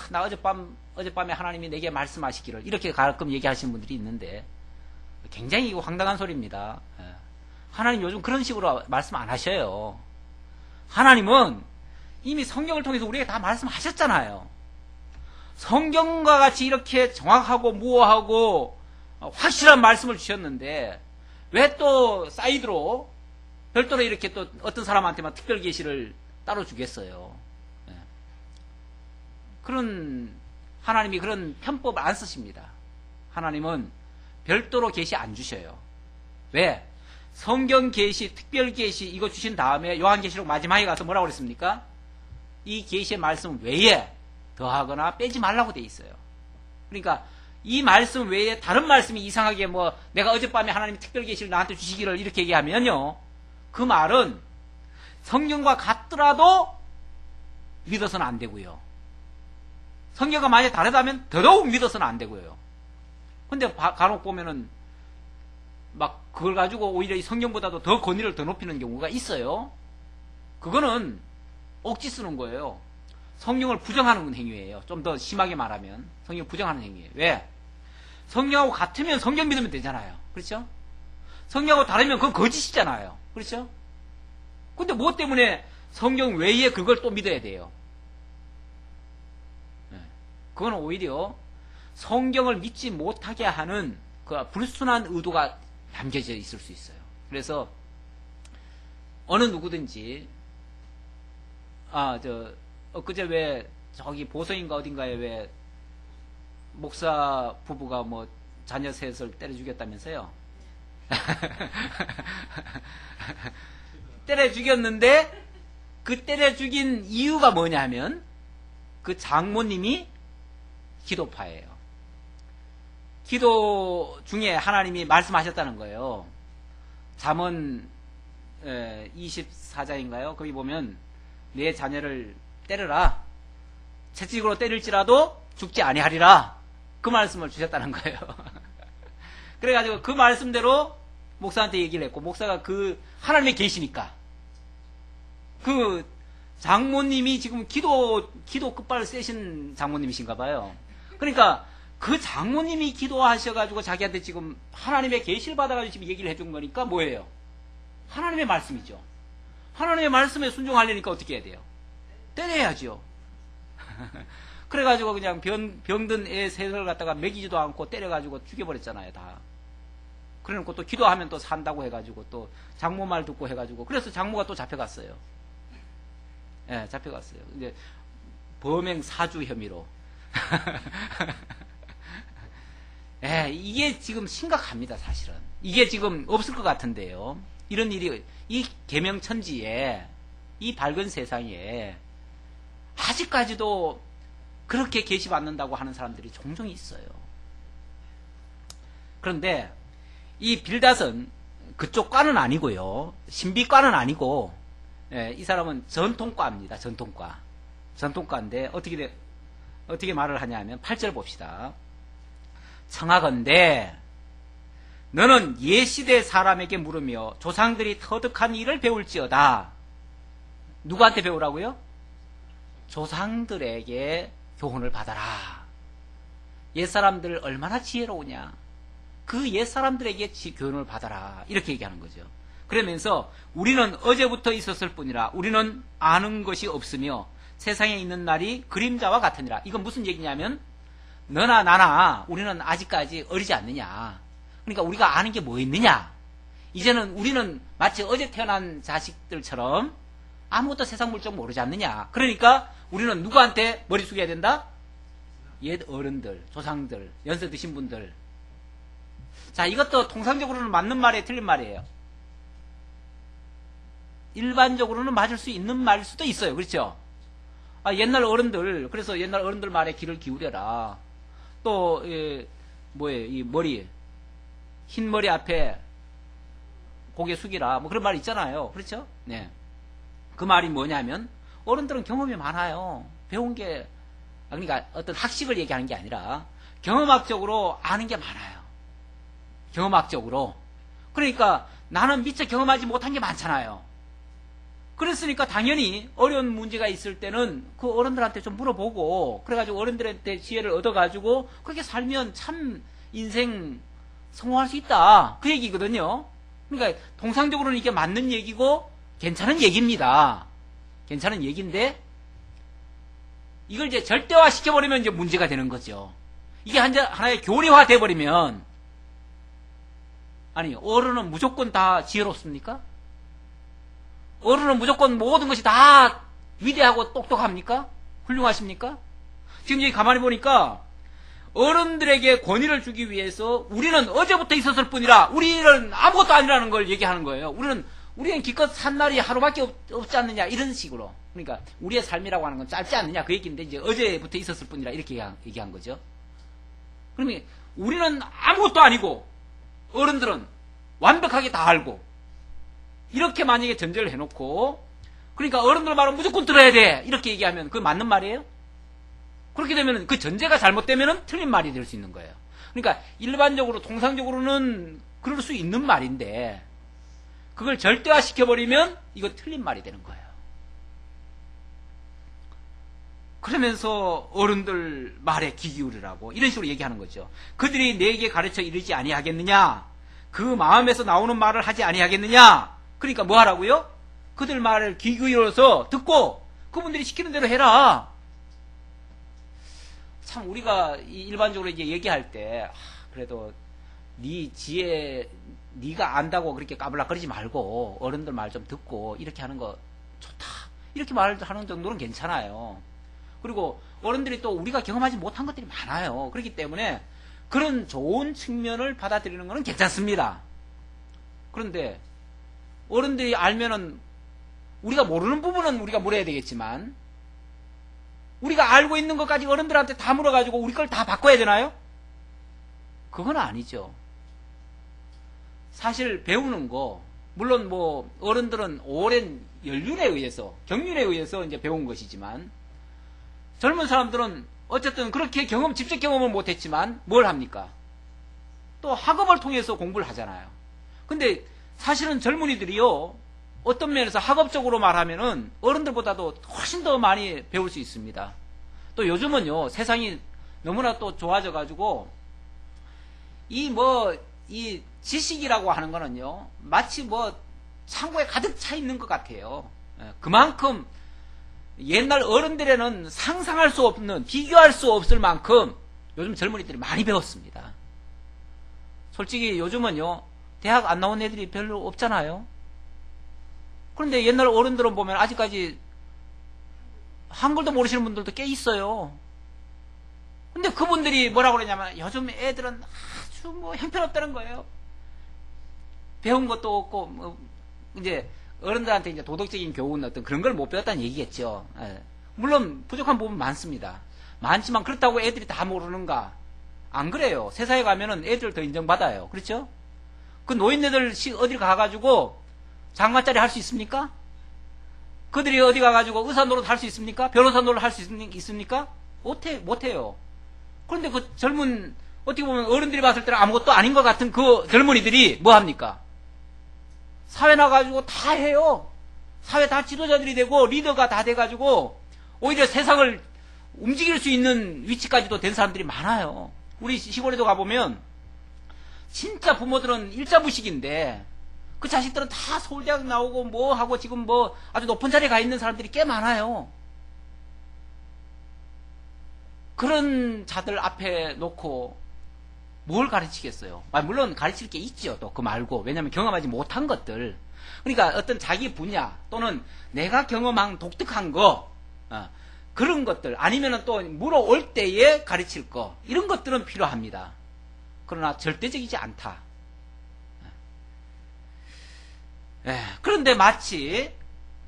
나 어젯밤에 하나님이 내게 말씀하시기를 이렇게 가끔 얘기하시는 분들이 있는데 굉장히 이거 황당한 소리입니다. 하나님 요즘 그런 식으로 말씀 안 하셔요. 하나님은 이미 성경을 통해서 우리에게 다 말씀하셨잖아요. 성경과 같이 이렇게 정확하고 무어하고 확실한 말씀을 주셨는데 왜 또 사이드로 별도로 이렇게 또 어떤 사람한테만 특별 계시를 따로 주겠어요. 그런 하나님이 그런 편법을 안 쓰십니다. 하나님은 별도로 계시 안 주셔요. 왜? 성경 계시, 특별 계시 이거 주신 다음에 요한계시록 마지막에 가서 뭐라고 그랬습니까? 이 계시의 말씀 외에 더하거나 빼지 말라고 돼 있어요. 그러니까 이 말씀 외에 다른 말씀이 이상하게 뭐 내가 어젯밤에 하나님이 특별 계시를 나한테 주시기를 이렇게 얘기하면요. 그 말은 성경과 같더라도 믿어서는 안 되고요. 성경과 만약에 다르다면 더더욱 믿어서는 안 되고요. 근데 간혹 보면은 막 그걸 가지고 오히려 이 성경보다도 더 권위를 더 높이는 경우가 있어요. 그거는 억지 쓰는 거예요. 성경을 부정하는 행위예요. 좀 더 심하게 말하면 성경을 부정하는 행위예요. 왜? 성경하고 같으면 성경 믿으면 되잖아요. 그렇죠? 성경하고 다르면 그건 거짓이잖아요. 그렇죠? 근데 뭐 때문에 성경 외에 그걸 또 믿어야 돼요? 그건 오히려 성경을 믿지 못하게 하는 그 불순한 의도가 담겨져 있을 수 있어요. 그래서 어느 누구든지 엊그제 왜 저기 보성인가 어딘가에 왜 목사 부부가 뭐 자녀 셋을 때려 죽였다면서요? 때려 죽였는데 그 때려 죽인 이유가 뭐냐면 그 장모님이 기도파예요. 기도 중에 하나님이 말씀하셨다는 거예요. 잠언 24장인가요? 거기 보면 내 자녀를 때려라. 채찍으로 때릴지라도 죽지 아니하리라. 그 말씀을 주셨다는 거예요. 그래가지고 그 말씀대로 목사한테 얘기를 했고 목사가 그 하나님의 계시니까 그 장모님이 지금 기도 끝발 세신 장모님이신가 봐요. 그러니까 그 장모님이 기도하셔가지고 자기한테 지금 하나님의 계시를 받아가지고 지금 얘기를 해준 거니까 뭐예요? 하나님의 말씀이죠. 하나님의 말씀에 순종하려니까 어떻게 해야 돼요? 때려야죠. 그래가지고 그냥 병든 애 셋을 갖다가 먹이지도 않고 때려가지고 죽여버렸잖아요, 다. 그래놓고 또 기도하면 또 산다고 해가지고 또 장모 말 듣고 해가지고 그래서 장모가 또 잡혀갔어요. 예, 잡혀갔어요. 이제 범행 사주 혐의로. 예, 이게 지금 심각합니다, 사실은. 이게 지금 없을 것 같은데요. 이런 일이, 이 계명천지에, 이 밝은 세상에, 아직까지도 그렇게 계시받는다고 하는 사람들이 종종 있어요. 그런데 이 빌닷은 그쪽 과는 아니고요. 신비과는 아니고, 예, 이 사람은 전통과입니다. 전통과인데 어떻게 말을 하냐면 8절 봅시다. 청하건대 너는 옛시대 사람에게 물으며 조상들이 터득한 일을 배울지어다. 누구한테 배우라고요? 조상들에게 교훈을 받아라. 옛사람들 얼마나 지혜로우냐. 그 옛사람들에게 교훈을 받아라. 이렇게 얘기하는 거죠. 그러면서 우리는 어제부터 있었을 뿐이라 우리는 아는 것이 없으며 세상에 있는 날이 그림자와 같으니라. 이건 무슨 얘기냐면 너나 나나 우리는 아직까지 어리지 않느냐. 그러니까 우리가 아는 게 뭐 있느냐. 이제는 우리는 마치 어제 태어난 자식들처럼 아무것도 세상 물정 모르지 않느냐. 그러니까 우리는 누구한테 머리 숙여야 된다? 옛 어른들, 조상들, 연세 드신 분들. 자, 이것도 통상적으로는 맞는 말이에요, 틀린 말이에요? 일반적으로는 맞을 수 있는 말일 수도 있어요. 그렇죠? 아, 옛날 어른들, 그래서 옛날 어른들 말에 귀를 기울여라. 또, 뭐예요, 이 머리, 흰 머리 앞에 고개 숙이라. 뭐 그런 말 있잖아요. 그렇죠? 네. 그 말이 뭐냐면, 어른들은 경험이 많아요. 배운 게, 그러니까 어떤 학식을 얘기하는 게 아니라, 경험학적으로 아는 게 많아요. 경험학적으로. 그러니까 나는 미처 경험하지 못한 게 많잖아요. 그랬으니까 당연히 어려운 문제가 있을 때는 그 어른들한테 좀 물어보고, 그래가지고 어른들한테 지혜를 얻어가지고, 그렇게 살면 참 인생 성공할 수 있다. 그 얘기거든요. 그러니까 통상적으로는 이게 맞는 얘기고, 괜찮은 얘기입니다. 괜찮은 얘기인데, 이걸 이제 절대화 시켜버리면 이제 문제가 되는 거죠. 이게 하나의 교리화 돼버리면, 아니, 어른은 무조건 다 지혜롭습니까? 어른은 무조건 모든 것이 다 위대하고 똑똑합니까? 훌륭하십니까? 지금 여기 가만히 보니까 어른들에게 권위를 주기 위해서 우리는 어제부터 있었을 뿐이라 우리는 아무것도 아니라는 걸 얘기하는 거예요. 우리는 기껏 산 날이 하루밖에 없지 않느냐 이런 식으로. 그러니까 우리의 삶이라고 하는 건 짧지 않느냐 그 얘기인데 이제 어제부터 있었을 뿐이라 이렇게 얘기한 거죠. 그러면 우리는 아무것도 아니고 어른들은 완벽하게 다 알고 이렇게 만약에 전제를 해놓고 그러니까 어른들 말은 무조건 들어야 돼 이렇게 얘기하면 그게 맞는 말이에요? 그렇게 되면 그 전제가 잘못되면 틀린 말이 될 수 있는 거예요. 그러니까 일반적으로 통상적으로는 그럴 수 있는 말인데 그걸 절대화 시켜버리면 이거 틀린 말이 되는 거예요. 그러면서 어른들 말에 귀 기울이라고 이런 식으로 얘기하는 거죠. 그들이 내게 가르쳐 이르지 아니하겠느냐? 그 마음에서 나오는 말을 하지 아니하겠느냐? 그러니까 뭐 하라고요? 그들 말을 귀 기울여서 듣고 그분들이 시키는 대로 해라. 참 우리가 일반적으로 이제 얘기할 때 그래도 네 지혜 네가 안다고 그렇게 까불락거리지 말고 어른들 말 좀 듣고 이렇게 하는 거 좋다. 이렇게 말하는 정도는 괜찮아요. 그리고 어른들이 또 우리가 경험하지 못한 것들이 많아요. 그렇기 때문에 그런 좋은 측면을 받아들이는 것은 괜찮습니다. 그런데 어른들이 알면은 우리가 모르는 부분은 우리가 물어야 되겠지만 우리가 알고 있는 것까지 어른들한테 다 물어가지고 우리 걸 다 바꿔야 되나요? 그건 아니죠. 사실 배우는 거 물론 뭐 어른들은 오랜 연륜에 의해서 경륜에 의해서 이제 배운 것이지만 젊은 사람들은 어쨌든 그렇게 직접 경험을 못했지만 뭘 합니까? 또 학업을 통해서 공부를 하잖아요. 근데 사실은 젊은이들이요 어떤 면에서 학업적으로 말하면은 어른들보다도 훨씬 더 많이 배울 수 있습니다. 또 요즘은요 세상이 너무나 또 좋아져 가지고 이 지식이라고 하는 거는요 마치 창고에 가득 차 있는 것 같아요. 그만큼 옛날 어른들에는 상상할 수 없는 비교할 수 없을 만큼 요즘 젊은이들이 많이 배웠습니다. 솔직히 요즘은요 대학 안 나온 애들이 별로 없잖아요. 그런데 옛날 어른들은 보면 아직까지 한글도 모르시는 분들도 꽤 있어요. 근데 그분들이 뭐라고 그러냐면 요즘 애들은 아주 형편없다는 거예요. 배운 것도 없고 이제 어른들한테 이제 도덕적인 교훈 어떤 그런 걸 못 배웠다는 얘기겠죠. 예. 물론 부족한 부분 많습니다. 많지만 그렇다고 애들이 다 모르는가? 안 그래요. 세상에 가면은 애들 더 인정받아요. 그렇죠? 그 노인네들 어딜 가가지고 장관짜리 할 수 있습니까? 그들이 어디 가가지고 의사 노릇 할 수 있습니까? 변호사 노릇 할 수 있습니까? 못해요. 그런데 그 젊은, 어떻게 보면 어른들이 봤을 때는 아무것도 아닌 것 같은 그 젊은이들이 뭐 합니까? 사회 나가지고 다 해요. 사회 다 지도자들이 되고 리더가 다 돼가지고 오히려 세상을 움직일 수 있는 위치까지도 된 사람들이 많아요. 우리 시골에도 가보면 진짜 부모들은 일자무식인데 그 자식들은 다 서울대학 나오고 뭐 하고 지금 뭐 아주 높은 자리에 가 있는 사람들이 꽤 많아요. 그런 자들 앞에 놓고 뭘 가르치겠어요? 물론 가르칠 게 있죠. 또 그 말고. 왜냐하면 경험하지 못한 것들. 그러니까 어떤 자기 분야 또는 내가 경험한 독특한 거 그런 것들 아니면은 또 물어올 때에 가르칠 거 이런 것들은 필요합니다. 그러나 절대적이지 않다. 그런데 마치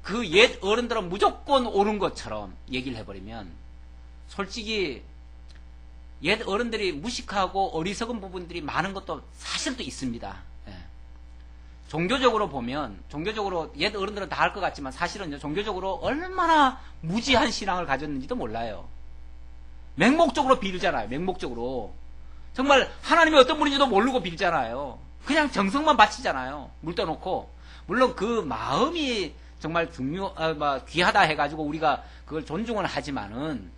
그 옛 어른들은 무조건 옳은 것처럼 얘기를 해버리면 솔직히 옛 어른들이 무식하고 어리석은 부분들이 많은 것도 사실 또 있습니다. 종교적으로 보면 종교적으로 옛 어른들은 다 알 것 같지만 사실은요 종교적으로 얼마나 무지한 신앙을 가졌는지도 몰라요. 맹목적으로 빌잖아요. 맹목적으로 정말 하나님이 어떤 분인지도 모르고 빌잖아요. 그냥 정성만 바치잖아요. 물 떠놓고. 물론 그 마음이 정말 귀하다 해가지고 우리가 그걸 존중을 하지만은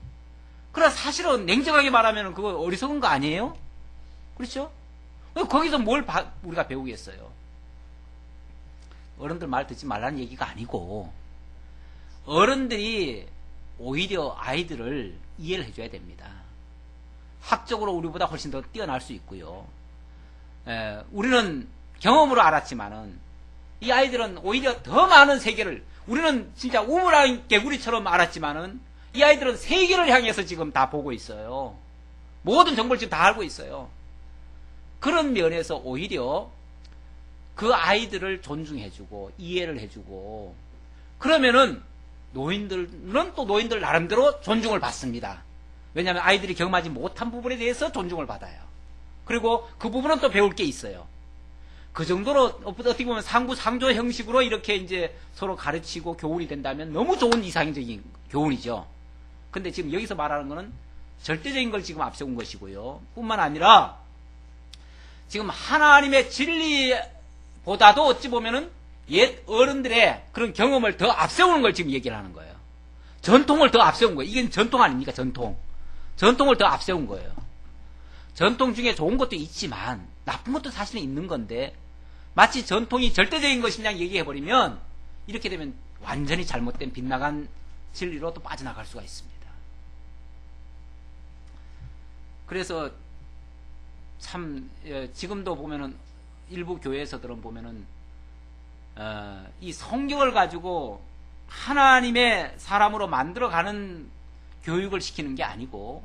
그러나 사실은 냉정하게 말하면 그거 어리석은 거 아니에요? 그렇죠? 거기서 뭘 우리가 배우겠어요? 어른들 말 듣지 말라는 얘기가 아니고 어른들이 오히려 아이들을 이해를 해줘야 됩니다. 학적으로 우리보다 훨씬 더 뛰어날 수 있고요. 우리는 경험으로 알았지만은 이 아이들은 오히려 더 많은 세계를 우리는 진짜 우물안 개구리처럼 알았지만은 이 아이들은 세계를 향해서 지금 다 보고 있어요. 모든 정보를 지금 다 알고 있어요. 그런 면에서 오히려 그 아이들을 존중해주고 이해를 해주고 그러면은 노인들은 또 노인들 나름대로 존중을 받습니다. 왜냐하면 아이들이 경험하지 못한 부분에 대해서 존중을 받아요. 그리고 그 부분은 또 배울 게 있어요. 그 정도로 어떻게 보면 상부상조 형식으로 이렇게 이제 서로 가르치고 교훈이 된다면 너무 좋은 이상적인 교훈이죠. 근데 지금 여기서 말하는 거는 절대적인 걸 지금 앞세운 것이고요. 뿐만 아니라 지금 하나님의 진리보다도 어찌 보면은 옛 어른들의 그런 경험을 더 앞세우는 걸 지금 얘기를 하는 거예요. 전통을 더 앞세운 거예요. 이게 전통 아닙니까? 전통을 더 앞세운 거예요. 전통 중에 좋은 것도 있지만 나쁜 것도 사실은 있는 건데 마치 전통이 절대적인 것이냐 얘기해버리면 이렇게 되면 완전히 잘못된 빗나간 진리로 또 빠져나갈 수가 있습니다. 그래서 참 지금도 보면은 일부 교회에서들은 보면은 이 성경을 가지고 하나님의 사람으로 만들어가는 교육을 시키는 게 아니고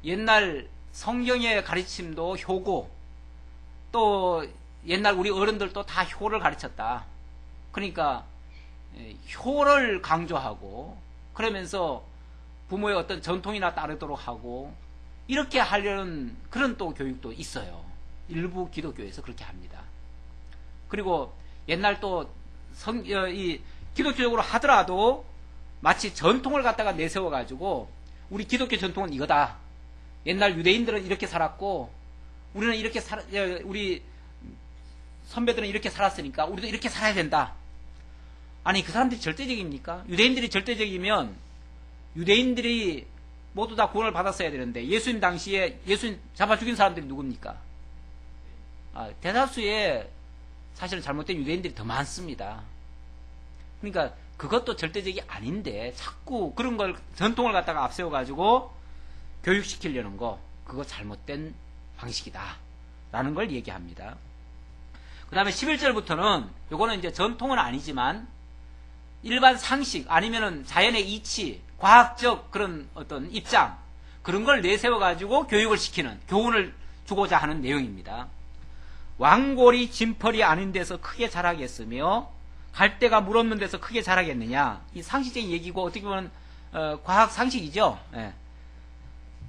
옛날 성경의 가르침도 효고 또 옛날 우리 어른들도 다 효를 가르쳤다. 그러니까 효를 강조하고 그러면서 부모의 어떤 전통이나 따르도록 하고 이렇게 하려는 그런 또 교육도 있어요. 일부 기독교에서 그렇게 합니다. 그리고 옛날 또 이 기독교적으로 하더라도 마치 전통을 갖다가 내세워가지고 우리 기독교 전통은 이거다. 옛날 유대인들은 이렇게 살았고 우리는 이렇게 우리 선배들은 이렇게 살았으니까 우리도 이렇게 살아야 된다. 아니 그 사람들이 절대적입니까? 유대인들이 절대적이면 유대인들이 모두 다 구원을 받았어야 되는데 예수님 당시에 예수님 잡아 죽인 사람들이 누굽니까? 대다수의 사실은 잘못된 유대인들이 더 많습니다. 그러니까 그것도 절대적이 아닌데 자꾸 그런 걸 전통을 갖다가 앞세워가지고 교육시키려는 거 그거 잘못된 방식이다 라는 걸 얘기합니다. 그 다음에 11절부터는 요거는 이제 전통은 아니지만 일반 상식 아니면은 자연의 이치 과학적 그런 어떤 입장 그런 걸 내세워가지고 교육을 시키는 교훈을 주고자 하는 내용입니다. 왕골이 진펄이 아닌 데서 크게 자라겠으며 갈대가 물 없는 데서 크게 자라겠느냐. 이 상식적인 얘기고 어떻게 보면 과학 상식이죠. 예.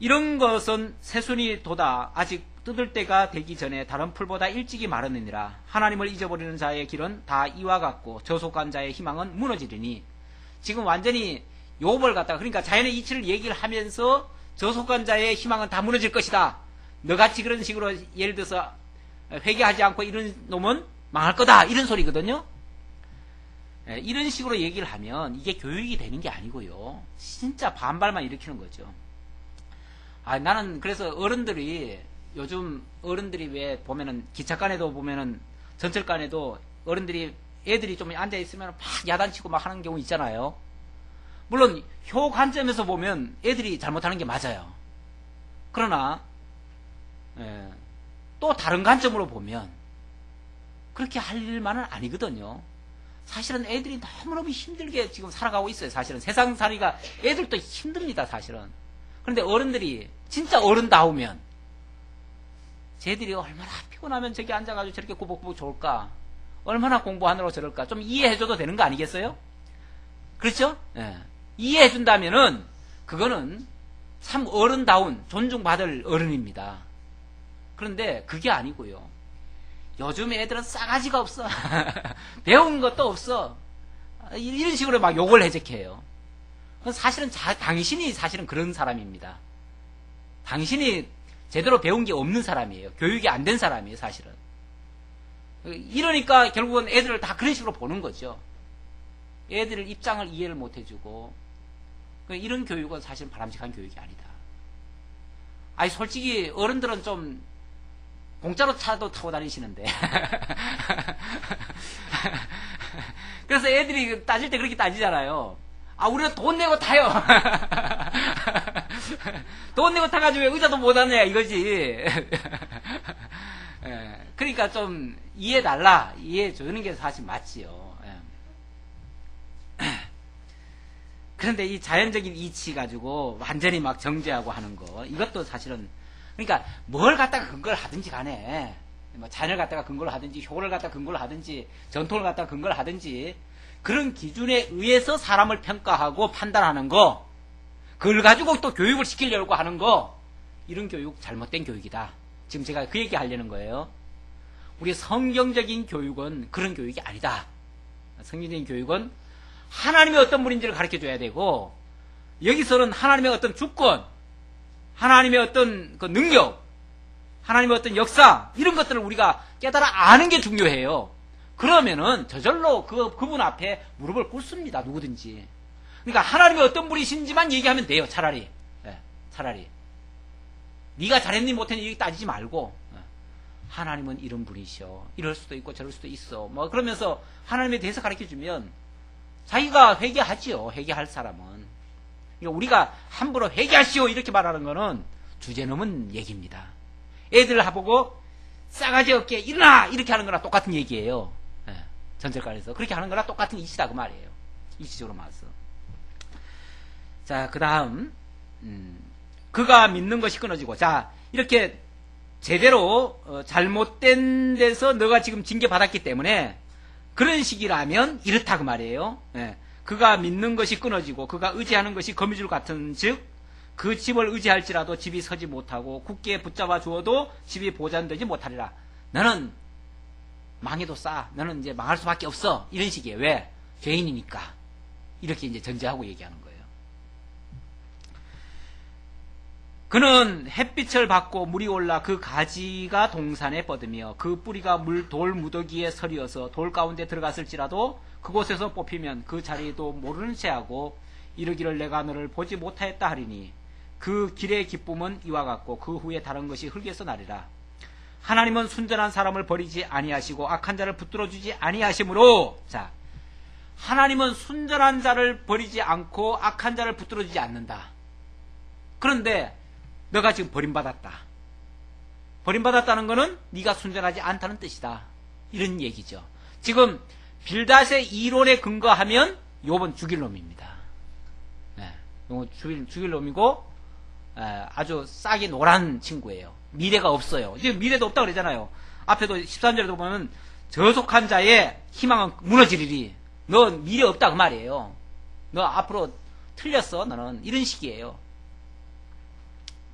이런 것은 새순이 돋아 아직 뜯을 때가 되기 전에 다른 풀보다 일찍이 마르느니라. 하나님을 잊어버리는 자의 길은 다 이와 같고 저속한 자의 희망은 무너지리니. 지금 완전히 욥을 갖다가, 그러니까 자연의 이치를 얘기를 하면서 저속한 자의 희망은 다 무너질 것이다. 너같이 그런 식으로 예를 들어서 회개하지 않고 이런 놈은 망할 거다, 이런 소리거든요. 이런 식으로 얘기를 하면 이게 교육이 되는 게 아니고요, 진짜 반발만 일으키는 거죠. 나는 그래서 어른들이, 요즘 어른들이 왜 보면은 기차간에도 보면은 전철간에도 어른들이 애들이 좀 앉아있으면 막 야단치고 막 하는 경우 있잖아요. 물론 효 관점에서 보면 애들이 잘못하는 게 맞아요. 그러나 또 다른 관점으로 보면 그렇게 할 일만은 아니거든요. 사실은 애들이 너무너무 힘들게 지금 살아가고 있어요. 사실은 세상살이가 애들도 힘듭니다, 사실은. 그런데 어른들이 진짜 어른다우면, 쟤들이 얼마나 피곤하면 저기 앉아가지고 저렇게 꾸벅꾸벅 좋을까, 얼마나 공부하느라고 저럴까, 좀 이해해줘도 되는 거 아니겠어요? 그렇죠? 이해해준다면은 그거는 참 어른다운, 존중받을 어른입니다. 그런데 그게 아니고요, 요즘 애들은 싸가지가 없어. 배운 것도 없어. 이런 식으로 막 욕을 해적해요. 사실은 당신이 사실은 그런 사람입니다. 당신이 제대로 배운 게 없는 사람이에요. 교육이 안 된 사람이에요, 사실은. 이러니까 결국은 애들을 다 그런 식으로 보는 거죠. 애들 입장을 이해를 못 해주고, 이런 교육은 사실 바람직한 교육이 아니다. 솔직히 어른들은 좀 공짜로 차도 타고 다니시는데 그래서 애들이 따질 때 그렇게 따지잖아요. 우리는 돈 내고 타요. 돈 내고 타가지고 왜 의자도 못 앉냐 이거지. 그러니까 좀 이해해달라, 이해해주는 게 사실 맞지요. 그런데 이 자연적인 이치 가지고 완전히 막 정죄하고 하는 거, 이것도 사실은, 그러니까 뭘 갖다가 근거를 하든지 간에, 뭐 자연을 갖다가 근거를 하든지, 효를 갖다가 근거를 하든지, 전통을 갖다가 근거를 하든지, 그런 기준에 의해서 사람을 평가하고 판단하는 거, 그걸 가지고 또 교육을 시키려고 하는 거, 이런 교육 잘못된 교육이다. 지금 제가 그 얘기 하려는 거예요. 우리 성경적인 교육은 그런 교육이 아니다. 성경적인 교육은 하나님이 어떤 분인지를 가르쳐줘야 되고, 여기서는 하나님의 어떤 주권, 하나님의 어떤 그 능력, 하나님의 어떤 역사, 이런 것들을 우리가 깨달아 아는 게 중요해요. 그러면은 저절로 그분 앞에 무릎을 꿇습니다, 누구든지. 그러니까 하나님이 어떤 분이신지만 얘기하면 돼요, 차라리. 차라리. 네가 잘했니 못했니 얘기 따지지 말고, 하나님은 이런 분이셔, 이럴 수도 있고 저럴 수도 있어, 뭐 그러면서 하나님에 대해서 가르쳐주면 자기가 회개하지요, 회개할 사람은. 그러니까 우리가 함부로 회개하시오 이렇게 말하는 거는 주제넘은 얘기입니다. 애들 하보고 싸가지 없게 일어나 이렇게 하는 거랑 똑같은 얘기예요. 전철간에서 그렇게 하는 거랑 똑같은 이치다 그 말이에요, 이치적으로 말해서. 자, 그 다음 그가 믿는 것이 끊어지고, 자, 이렇게 제대로 잘못된 데서 너가 지금 징계받았기 때문에 그런 식이라면 이렇다 그 말이에요. 그가 믿는 것이 끊어지고 그가 의지하는 것이 거미줄 같은 즉 그 집을 의지할지라도 집이 서지 못하고 굳게 붙잡아 주어도 집이 보존되지 못하리라. 너는 망해도 싸, 너는 이제 망할 수밖에 없어, 이런 식이에요. 왜? 죄인이니까. 이렇게 이제 전제하고 얘기하는 거예요. 그는 햇빛을 받고 물이 올라 그 가지가 동산에 뻗으며 그 뿌리가 돌 무더기에 서리어서 돌 가운데 들어갔을지라도 그곳에서 뽑히면 그 자리도 모르는 채하고 이르기를 내가 너를 보지 못하였다 하리니 그 길의 기쁨은 이와 같고 그 후에 다른 것이 흙에서 나리라. 하나님은 순전한 사람을 버리지 아니하시고 악한 자를 붙들어 주지 아니하시므로, 자, 하나님은 순전한 자를 버리지 않고 악한 자를 붙들어 주지 않는다. 그런데 너가 지금 버림받았다. 버림받았다는 것은 네가 순전하지 않다는 뜻이다, 이런 얘기죠. 지금 빌닷의 이론에 근거하면 욥은 죽일 놈입니다. 죽일 놈이고 아주 싹이 노란 친구예요. 미래가 없어요. 지금 미래도 없다고 그러잖아요. 앞에도 13절에도 보면 저속한 자의 희망은 무너지리리. 너 미래 없다 그 말이에요. 너 앞으로 틀렸어, 너는. 이런 식이에요.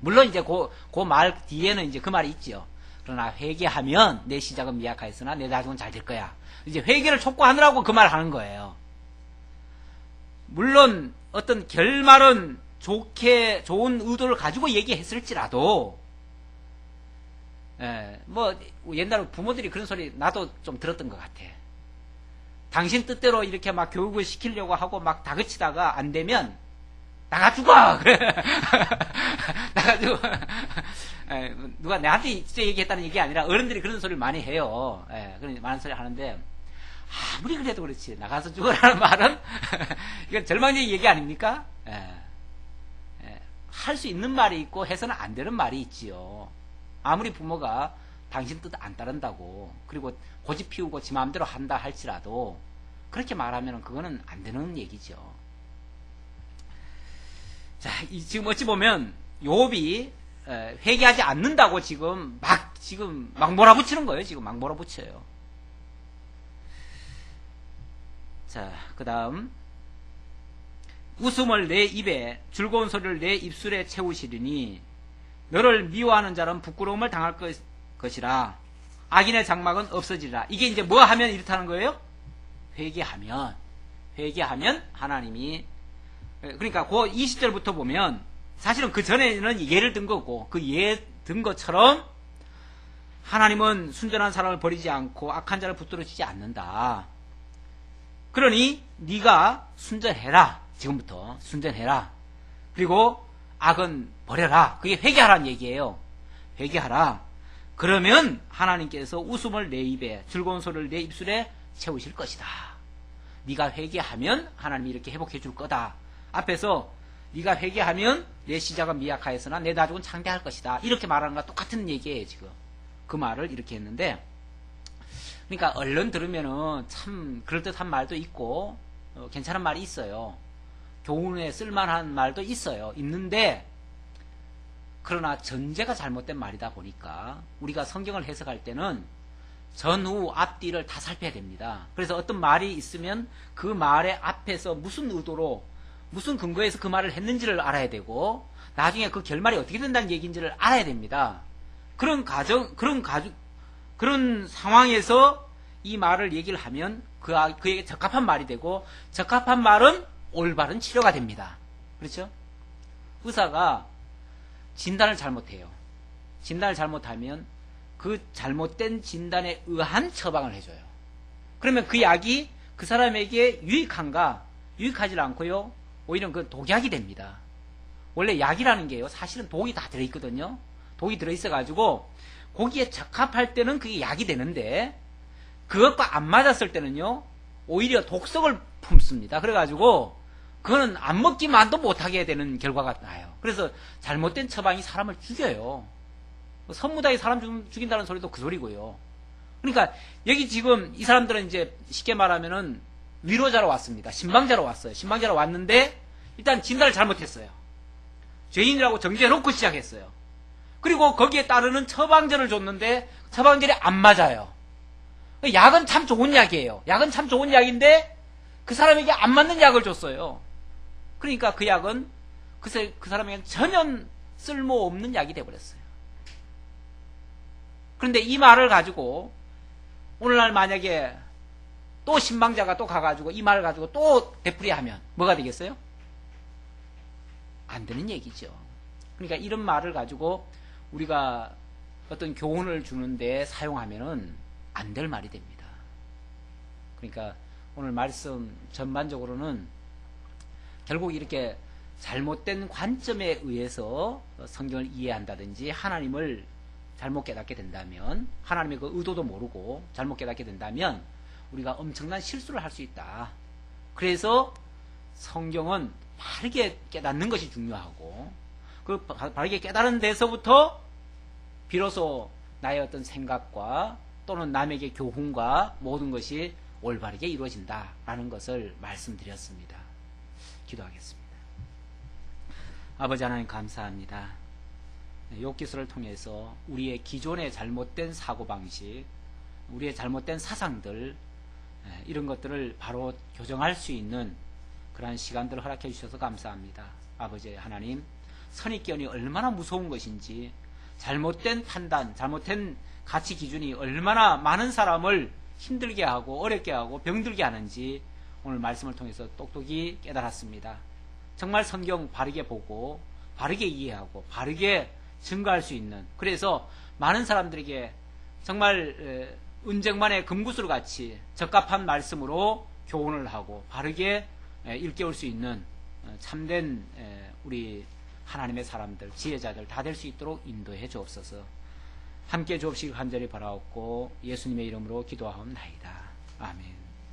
물론 이제 그 말 뒤에는 이제 그 말이 있죠. 그러나 회개하면 내 시작은 미약하였으나 내 나중은 잘 될 거야. 이제 회개를 촉구하느라고 그 말 하는 거예요. 물론 어떤 결말은 좋은 의도를 가지고 얘기했을지라도, 뭐 옛날에 부모들이 그런 소리 나도 좀 들었던 것 같아. 당신 뜻대로 이렇게 막 교육을 시키려고 하고 막 다그치다가 안 되면 나가 죽어! 그래. 나가 죽어. 누가 나한테 진짜 얘기했다는 얘기 아니라 어른들이 그런 소리를 많이 해요. 그런 많은 소리 하는데, 아무리 그래도 그렇지. 나가서 죽어라는 말은, 이건 절망적인 얘기 아닙니까? 할 수 있는 말이 있고 해서는 안 되는 말이 있지요. 아무리 부모가 당신 뜻 안 따른다고, 그리고 고집 피우고 지 마음대로 한다 할지라도, 그렇게 말하면 그거는 안 되는 얘기죠. 자, 지금 어찌 보면, 욥이 회개하지 않는다고 지금 막 몰아붙이는 거예요. 지금 막 몰아붙여요. 자, 그 다음. 웃음을 내 입에, 즐거운 소리를 내 입술에 채우시리니, 너를 미워하는 자는 부끄러움을 당할 것이라, 악인의 장막은 없어지리라. 이게 이제 뭐 하면 이렇다는 거예요? 회개하면 하나님이, 그러니까 그 20절부터 보면, 사실은 그 전에는 예를 든 거고, 그 예 든 것처럼, 하나님은 순전한 사람을 버리지 않고 악한 자를 붙들어주지 않는다. 그러니 네가 순전해라. 지금부터 순전해라. 그리고 악은 버려라. 그게 회개하라는 얘기예요. 회개하라. 그러면 하나님께서 웃음을 내 입에, 즐거운 소리를 내 입술에 채우실 것이다. 네가 회개하면 하나님이 이렇게 회복해 줄 거다. 앞에서 네가 회개하면 내 시작은 미약하였으나 내 나중은 창대할 것이다. 이렇게 말하는 것과 똑같은 얘기예요. 지금 그 말을 이렇게 했는데, 그러니까 얼른 들으면은 참 그럴듯한 말도 있고 괜찮은 말이 있어요. 교훈에 쓸만한 말도 있는데, 그러나 전제가 잘못된 말이다 보니까 우리가 성경을 해석할 때는 전후 앞뒤를 다 살펴야 됩니다. 그래서 어떤 말이 있으면 그 말의 앞에서 무슨 의도로, 무슨 근거에서 그 말을 했는지를 알아야 되고, 나중에 그 결말이 어떻게 된다는 얘기인지를 알아야 됩니다. 그런 상황에서 이 말을 얘기를 하면 그에게 적합한 말이 되고, 적합한 말은 올바른 치료가 됩니다. 그렇죠? 의사가 진단을 잘못해요. 진단을 잘못하면 그 잘못된 진단에 의한 처방을 해줘요. 그러면 그 약이 그 사람에게 유익한가? 유익하지 않고요, 오히려 그 독약이 됩니다. 원래 약이라는 게요, 사실은 독이 다 들어있거든요. 독이 들어있어가지고 거기에 적합할 때는 그게 약이 되는데, 그것과 안 맞았을 때는요, 오히려 독성을 품습니다. 그래가지고 그거는 안 먹기만도 못하게 되는 결과가 나요. 그래서 잘못된 처방이 사람을 죽여요. 선무당이 사람 죽인다는 소리도 그 소리고요. 그러니까 여기 지금 이 사람들은 이제 쉽게 말하면은 위로자로 왔습니다. 신방자로 왔어요. 신방자로 왔는데 일단 진단을 잘못했어요. 죄인이라고 정죄해놓고 시작했어요. 그리고 거기에 따르는 처방전을 줬는데 처방전이 안 맞아요. 약은 참 좋은 약이에요. 약은 참 좋은 약인데 그 사람에게 안 맞는 약을 줬어요. 그러니까 그 약은 그 사람에게 전혀 쓸모없는 약이 돼버렸어요. 그런데 이 말을 가지고 오늘날 만약에 또 신방자가 또 가가지고 이 말을 가지고 또 되풀이하면 뭐가 되겠어요? 안 되는 얘기죠. 그러니까 이런 말을 가지고 우리가 어떤 교훈을 주는데 사용하면은 안 될 말이 됩니다. 그러니까 오늘 말씀 전반적으로는 결국 이렇게 잘못된 관점에 의해서 성경을 이해한다든지 하나님을 잘못 깨닫게 된다면, 하나님의 그 의도도 모르고 잘못 깨닫게 된다면 우리가 엄청난 실수를 할 수 있다. 그래서 성경은 바르게 깨닫는 것이 중요하고, 그 바르게 깨달은 데서부터 비로소 나의 어떤 생각과 또는 남에게 교훈과 모든 것이 올바르게 이루어진다라는 것을 말씀드렸습니다. 기도하겠습니다. 아버지 하나님 감사합니다. 욥기서를 통해서 우리의 기존의 잘못된 사고방식, 우리의 잘못된 사상들, 이런 것들을 바로 교정할 수 있는 그러한 시간들을 허락해 주셔서 감사합니다. 아버지 하나님, 선입견이 얼마나 무서운 것인지, 잘못된 판단, 잘못된 가치 기준이 얼마나 많은 사람을 힘들게 하고 어렵게 하고 병들게 하는지 오늘 말씀을 통해서 똑똑히 깨달았습니다. 정말 성경 바르게 보고 바르게 이해하고 바르게 증거할 수 있는, 그래서 많은 사람들에게 정말 은쟁반의 금구슬 같이 적합한 말씀으로 교훈을 하고 바르게 일깨울 수 있는 참된 우리 하나님의 사람들, 지혜자들 다 될 수 있도록 인도해 주옵소서. 함께 주옵시길 간절히 바라옵고 예수님의 이름으로 기도하옵나이다. 아멘.